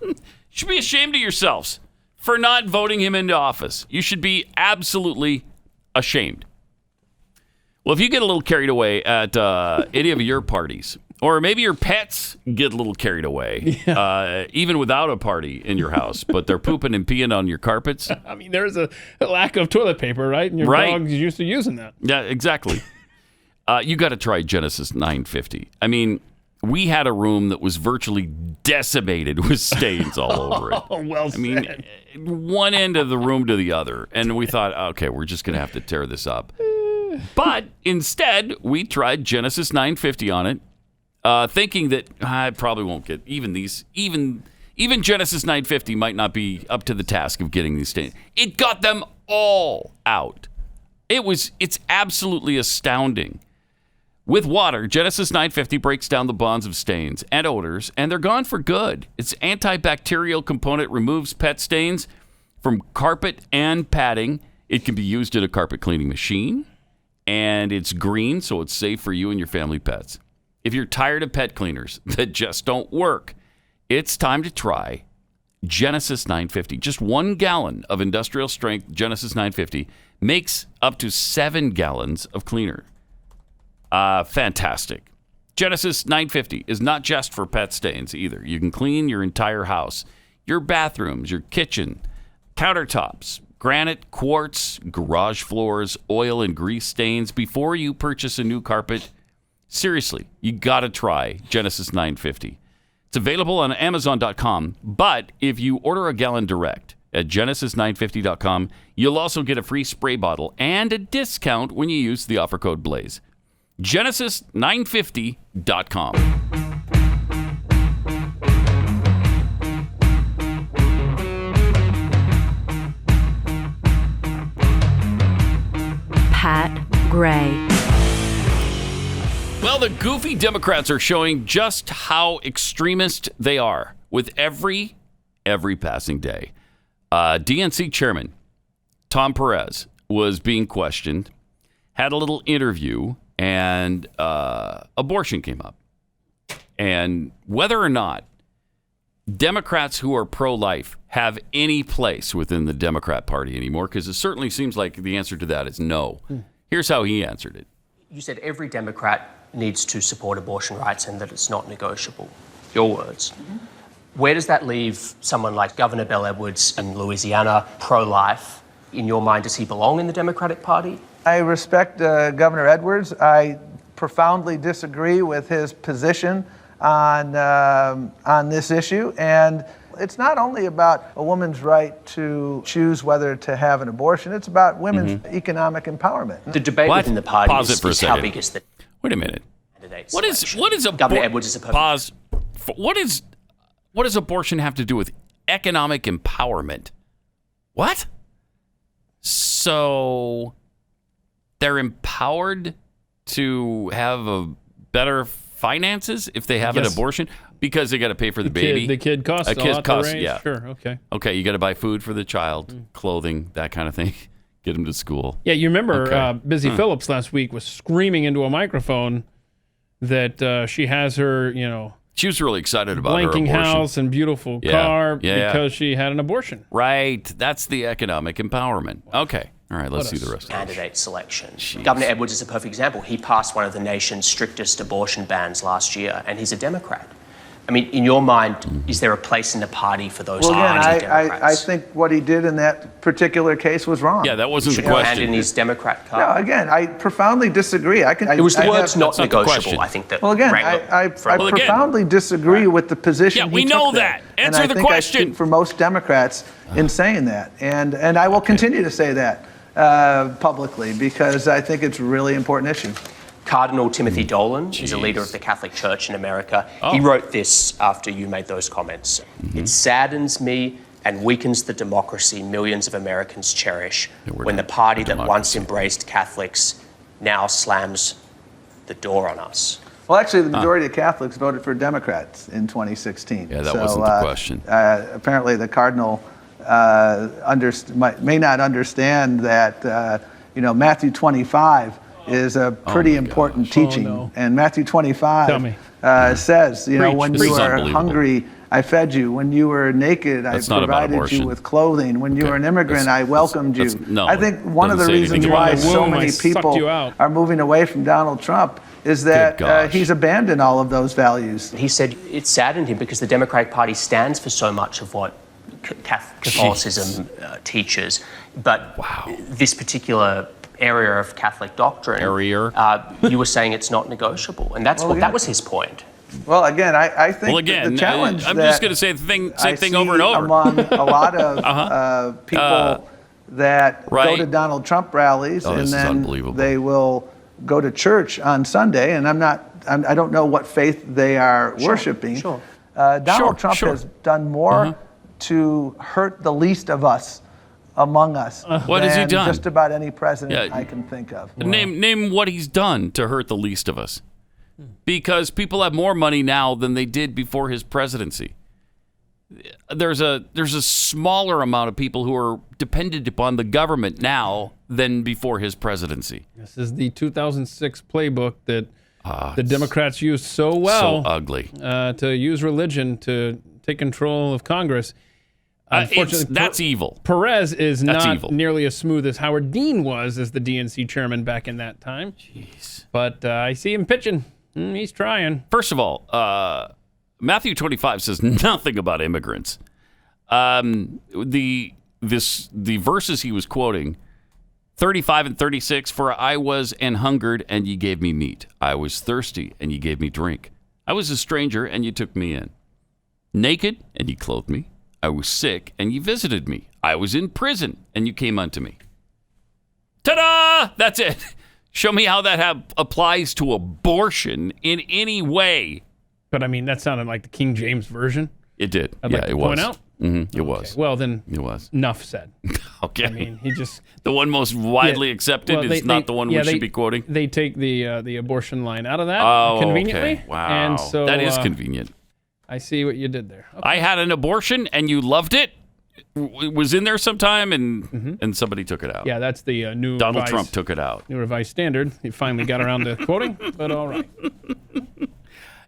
You should be ashamed of yourselves for not voting him into office. You should be absolutely ashamed. Well, if you get a little carried away at any of your parties, or maybe your pets get a little carried away, even without a party in your house, but they're pooping and peeing on your carpets. I mean, there's a lack of toilet paper, right? And your dog's used to using that. Yeah, exactly. You got to try Genesis 950. I mean, we had a room that was virtually decimated with stains all over it. Oh, well said. I mean, one end of the room to the other. And we thought, okay, we're just going to have to tear this up. But instead, we tried Genesis 950 on it, thinking that I probably won't get even Genesis 950 might not be up to the task of getting these stains. It got them all out. It's absolutely astounding. With water, Genesis 950 breaks down the bonds of stains and odors, and they're gone for good. Its antibacterial component removes pet stains from carpet and padding. It can be used in a carpet cleaning machine, and it's green, so it's safe for you and your family pets. If you're tired of pet cleaners that just don't work, it's time to try Genesis 950. Just 1 gallon of industrial strength Genesis 950 makes up to 7 gallons of cleaner. Fantastic. Genesis 950 is not just for pet stains either. You can clean your entire house, your bathrooms, your kitchen, countertops, granite, quartz, garage floors, oil and grease stains before you purchase a new carpet. Seriously, you got to try Genesis 950. It's available on Amazon.com, but if you order a gallon direct at Genesis950.com, you'll also get a free spray bottle and a discount when you use the offer code BLAZE. Genesis950.com. Pat Gray. Well, the goofy Democrats are showing just how extremist they are with every passing day. DNC chairman Tom Perez was being questioned, had a little interview, and abortion came up. And whether or not Democrats who are pro-life have any place within the Democrat Party anymore, because it certainly seems like the answer to that is no. Here's how he answered it. You said every Democrat needs to support abortion rights and that it's not negotiable. Your words. Where does that leave someone like Governor Bell Edwards in Louisiana, pro-life, In your mind, does he belong in the Democratic Party? I respect Governor Edwards. I profoundly disagree with his position on this issue. And it's not only about a woman's right to choose whether to have an abortion. It's about women's economic empowerment. The debate within the party Pause it for a is how second. big is the Wait a minute. What is Governor Edwards is a perfect pause? What does abortion have to do with economic empowerment? What? So they're empowered to have a better finances if they have an abortion because they got to pay for the baby. The kid costs a lot to raise. Yeah. Sure. Okay. Okay. You got to buy food for the child, clothing, that kind of thing. Get them to school. Yeah. You remember Busy Phillips last week was screaming into a microphone that she has her, she was really excited about her blanking abortion. house and beautiful car Yeah. because she had an abortion. Right. That's the economic empowerment. Okay. All right. Let's see the rest of it. Candidate selection. Governor Edwards is a perfect example. He passed one of the nation's strictest abortion bans last year, and he's a Democrat. I mean, in your mind, is there a place in the party for those anti-Democrats? I think what he did in that particular case was wrong. Yeah, that wasn't the Should hand question. in his Democrat card. No, again, I profoundly disagree. It was the words not negotiable, I think. Well, again, I profoundly disagree with the position. Yeah, we he know took there. that. Answer and the I think question. I speak for most Democrats in saying that, and I will continue to say that publicly because I think it's a really important issue. Cardinal Timothy Dolan is a leader of the Catholic Church in America. He wrote this after you made those comments. It saddens me and weakens the democracy millions of Americans cherish when the party that once embraced Catholics now slams the door on us. Well, actually, the majority of Catholics voted for Democrats in 2016. Yeah, that wasn't the question. Apparently, the cardinal may not understand that Matthew 25 is a pretty important teaching. And Matthew 25 says, when you were hungry, I fed you. When you were naked, I provided you with clothing. When you were an immigrant, I welcomed you. I think one of the reasons why so many people are moving away from Donald Trump is that he's abandoned all of those values. He said it saddened him because the Democratic Party stands for so much of what Catholicism teaches. But this particular area of Catholic doctrine, you were saying it's not negotiable. And that's that was his point. Well, again, I think the challenge I'm just going to say the same thing over and over. Among a lot of people that go to Donald Trump rallies and then they will go to church on Sunday, and I don't know what faith they are worshiping. Donald Trump has done more to hurt the least of us among us what has he done? Just about any president I can think of. Name what he's done to hurt the least of us. Because people have more money now than they did before his presidency. There's a smaller amount of people who are dependent upon the government now than before his presidency. This is the 2006 playbook that the Democrats used so well. So ugly. To use religion to take control of Congress. Unfortunately, that's evil. Perez is not nearly as smooth as Howard Dean was as the DNC chairman back in that time. Jeez. But I see him pitching. He's trying. First of all, Matthew 25 says nothing about immigrants. The verses he was quoting, 35 and 36, for I was an hungered, and ye gave me meat. I was thirsty, and ye gave me drink. I was a stranger, and ye took me in. Naked, and ye clothed me. I was sick, and ye visited me. I was in prison, and you came unto me. Ta-da! That's it. Show me how that applies to abortion in any way. But, I mean, that sounded like the King James Version. It did. I'd like to point out. It was. Well, then, it was. Enough said. Okay. I mean, he just... the one most widely accepted is not the one we should be quoting? They take the abortion line out of that conveniently. Okay. Wow. And so, that is convenient. I see what you did there. Okay. I had an abortion, and you loved it. It was in there sometime, and somebody took it out. Yeah, that's the new Donald Trump took it out. New revised standard. He finally got around to quoting, but all right.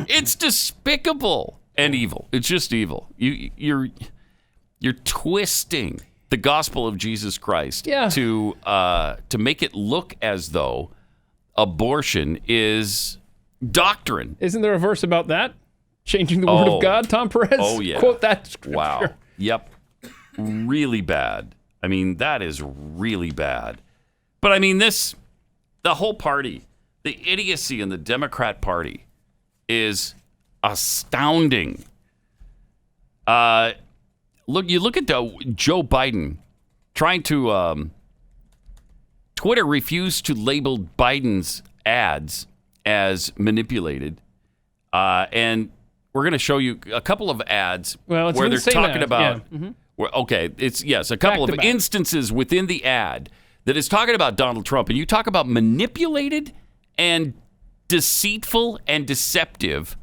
It's despicable and evil. It's just evil. You're twisting the gospel of Jesus Christ to make it look as though abortion is doctrine. Isn't there a verse about that? Changing the word of God, Tom Perez? Oh, yeah. Quote that scripture. Wow. Yep. Really bad. I mean, that is really bad. But I mean, the whole party, the idiocy in the Democrat Party is astounding. Look at Joe Biden trying to. Twitter refused to label Biden's ads as manipulated, and we're going to show you a couple of ads where they're talking about. Yeah. It's a couple of instances within the ad that is talking about Donald Trump, and you talk about manipulated and deceitful and deceptive.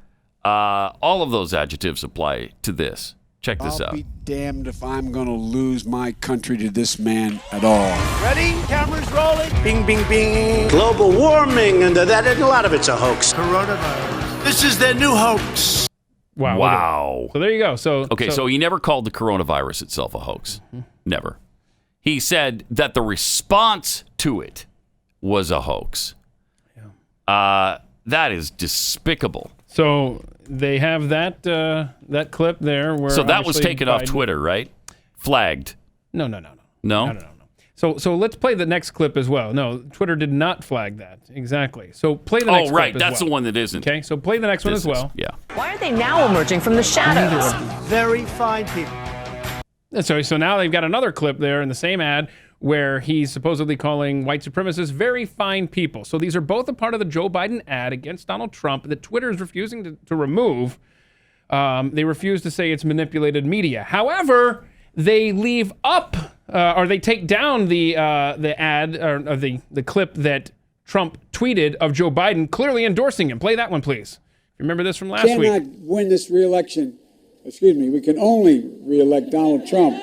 All of those adjectives apply to this. Check this out. I'll be damned if I'm going to lose my country to this man at all. Ready? Cameras rolling. Bing, bing, bing. Global warming, and a lot of it's a hoax. Coronavirus. This is their new hoax. Wow. So there you go. So he never called the coronavirus itself a hoax. Never. He said that the response to it was a hoax. Yeah. That is despicable. So they have that clip there where. So that was taken off Twitter, right? Flagged. No. No. So let's play the next clip as well. No, Twitter did not flag that. Exactly. So play the next clip. Oh, right. That's the one that isn't. Okay, so play the next one as well. Yeah. Why are they now emerging from the shadows? Very fine people. So now they've got another clip there in the same ad where he's supposedly calling white supremacists very fine people. So these are both a part of the Joe Biden ad against Donald Trump that Twitter is refusing to remove. They refuse to say it's manipulated media. However, they leave up or they take down the ad or the clip that Trump tweeted of Joe Biden clearly endorsing him. Play that one, please. Remember this from last week? We cannot win this re-election. Excuse me. We can only re-elect Donald Trump.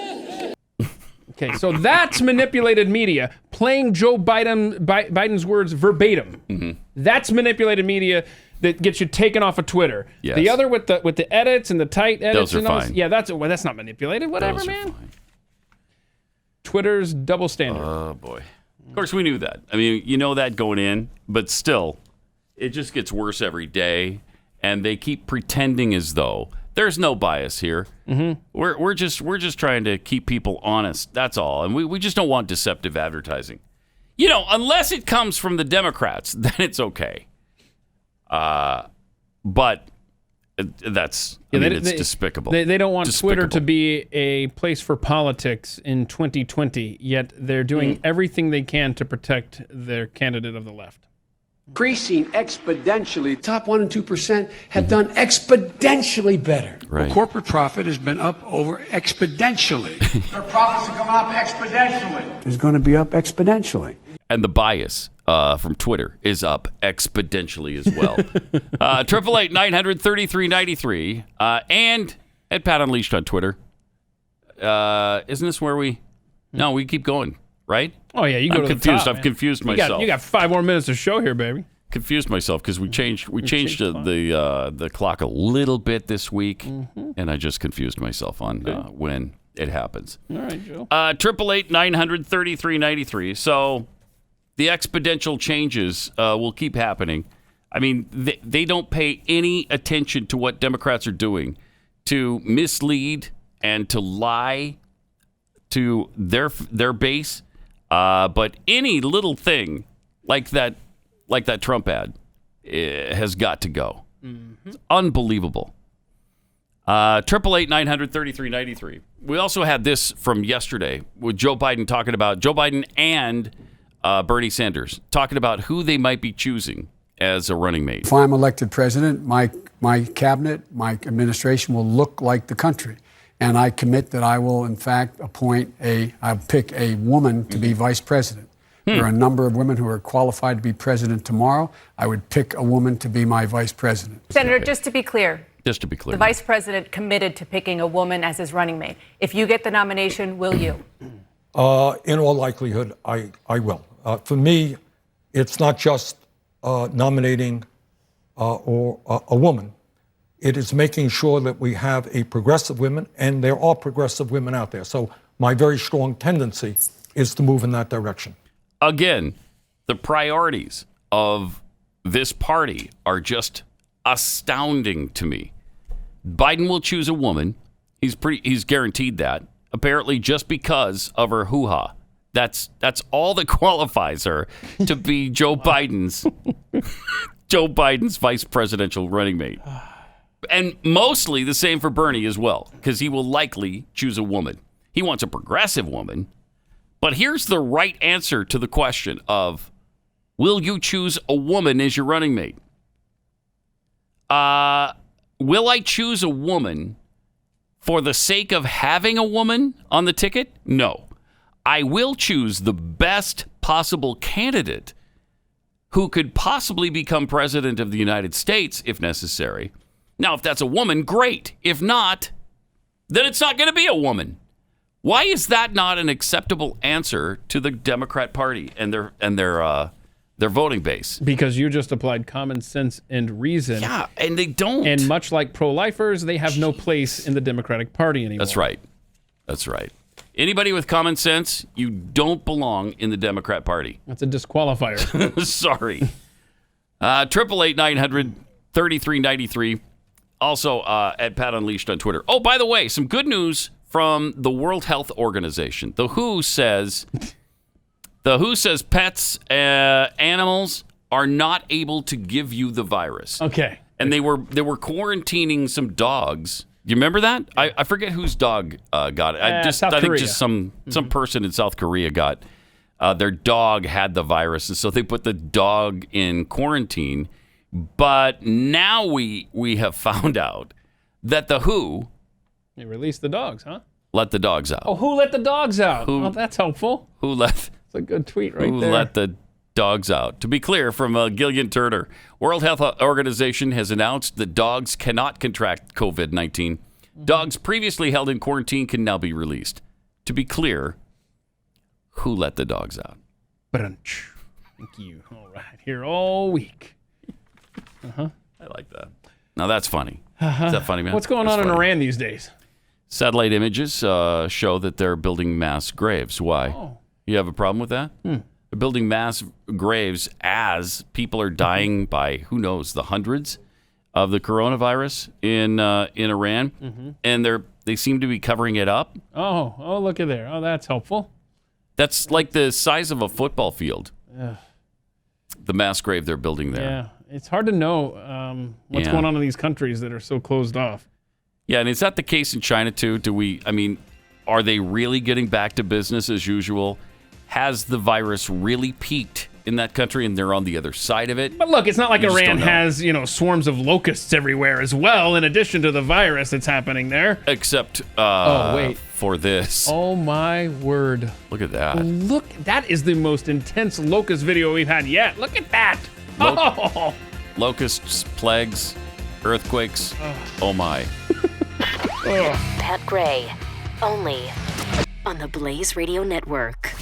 Okay, so that's manipulated media, playing Joe Biden's words verbatim. Mm-hmm. That's manipulated media that gets you taken off of Twitter. Yes. The other with the edits and the tight edits. Those are and all this, fine. yeah, that's not manipulated. Whatever, Those are man. fine. Twitter's double standard. Oh, boy. Of course, we knew that. I mean, you know that going in, but still, it just gets worse every day, and they keep pretending as though there's no bias here. Mm-hmm. We're just trying to keep people honest. That's all. And we just don't want deceptive advertising. You know, unless it comes from the Democrats, then it's okay. But it's despicable. They don't want despicable. Twitter to be a place for politics in 2020, yet they're doing everything they can to protect their candidate of the left. Increasing exponentially. Top 1% and 2% have done exponentially better. Right. Corporate profit has been up over exponentially. Their profits have come up exponentially. It's going to be up exponentially. And the bias from Twitter is up exponentially as well. 888-900-3393 and at Pat Unleashed on Twitter. Isn't this where we? No, we keep going, right? Oh yeah, you go I'm to confused. the top, I've confused myself. You got 5 more minutes to show here, baby. Confused myself because we changed the clock a little bit this week, and I just confused myself on when it happens. All right, Joe. 888-900-3393. So the exponential changes will keep happening. I mean, they don't pay any attention to what Democrats are doing to mislead and to lie to their base. But any little thing like that Trump ad has got to go. It's unbelievable. 888-900-3393. We also had this from yesterday with Joe Biden and Bernie Sanders talking about who they might be choosing as a running mate. If I'm elected president, my cabinet, my administration will look like the country. And I commit that I will, in fact, I'll pick a woman to be vice president. There are a number of women who are qualified to be president tomorrow. I would pick a woman to be my vice president. Senator, just to be clear. The vice president committed to picking a woman as his running mate. If you get the nomination, will you? In all likelihood, I will. For me, it's not just nominating or a woman. It is making sure that we have a progressive women, and there are progressive women out there. So my very strong tendency is to move in that direction. Again, the priorities of this party are just astounding to me. Biden will choose a woman. He's guaranteed that. apparently just because of her hoo-ha. That's all that qualifies her to be Joe Biden's vice presidential running mate. And mostly the same for Bernie as well, because he will likely choose a woman. He wants a progressive woman. But here's the right answer to the question of, will you choose a woman as your running mate? Will I choose a woman for the sake of having a woman on the ticket? No. I will choose the best possible candidate who could possibly become president of the United States if necessary. Now, if that's a woman, great. If not, then it's not going to be a woman. Why is that not an acceptable answer to the Democrat Party and their voting base? Because you just applied common sense and reason. Yeah, and they don't. And much like pro-lifers, they have no place in the Democratic Party anymore. That's right. Anybody with common sense, you don't belong in the Democrat Party. That's a disqualifier. Sorry. 888-900-3393. Also at Pat Unleashed on Twitter. Oh, by the way, some good news from the World Health Organization. The WHO says pets, animals are not able to give you the virus. Okay. And they were quarantining some dogs. Do you remember that? I forget whose dog got it. I think just some person in South Korea got their dog had the virus, and so they put the dog in quarantine. But now we have found out that the WHO they released the dogs, huh? Let the dogs out. Oh, who let the dogs out? Oh, that's helpful. That's a good tweet right there. Who let the dogs out? To be clear, from Gilliam Turner, World Health Organization has announced that dogs cannot contract COVID-19. Dogs previously held in quarantine can now be released. To be clear, who let the dogs out? Brunch. Thank you. All right, here all week. I like that. Now that's funny. Is that funny, man? What's going on in Iran these days? Satellite images show that they're building mass graves. Why? Oh. You have a problem with that? They're building mass graves as people are dying by, who knows, the hundreds of the coronavirus in Iran, and they seem to be covering it up. Oh, look at there. Oh, that's helpful. That's like the size of a football field. Ugh. The mass grave they're building there. Yeah, it's hard to know what's going on in these countries that are so closed off. Yeah, and is that the case in China too? Are they really getting back to business as usual? Has the virus really peaked in that country and they're on the other side of it? But look, it's not like Iran has, swarms of locusts everywhere as well, in addition to the virus that's happening there. Except for this. Oh, my word. Look at that. Look, that is the most intense locust video we've had yet. Look at that. Locusts, plagues, earthquakes. Oh, my. Pat Gray, only on the Blaze Radio Network.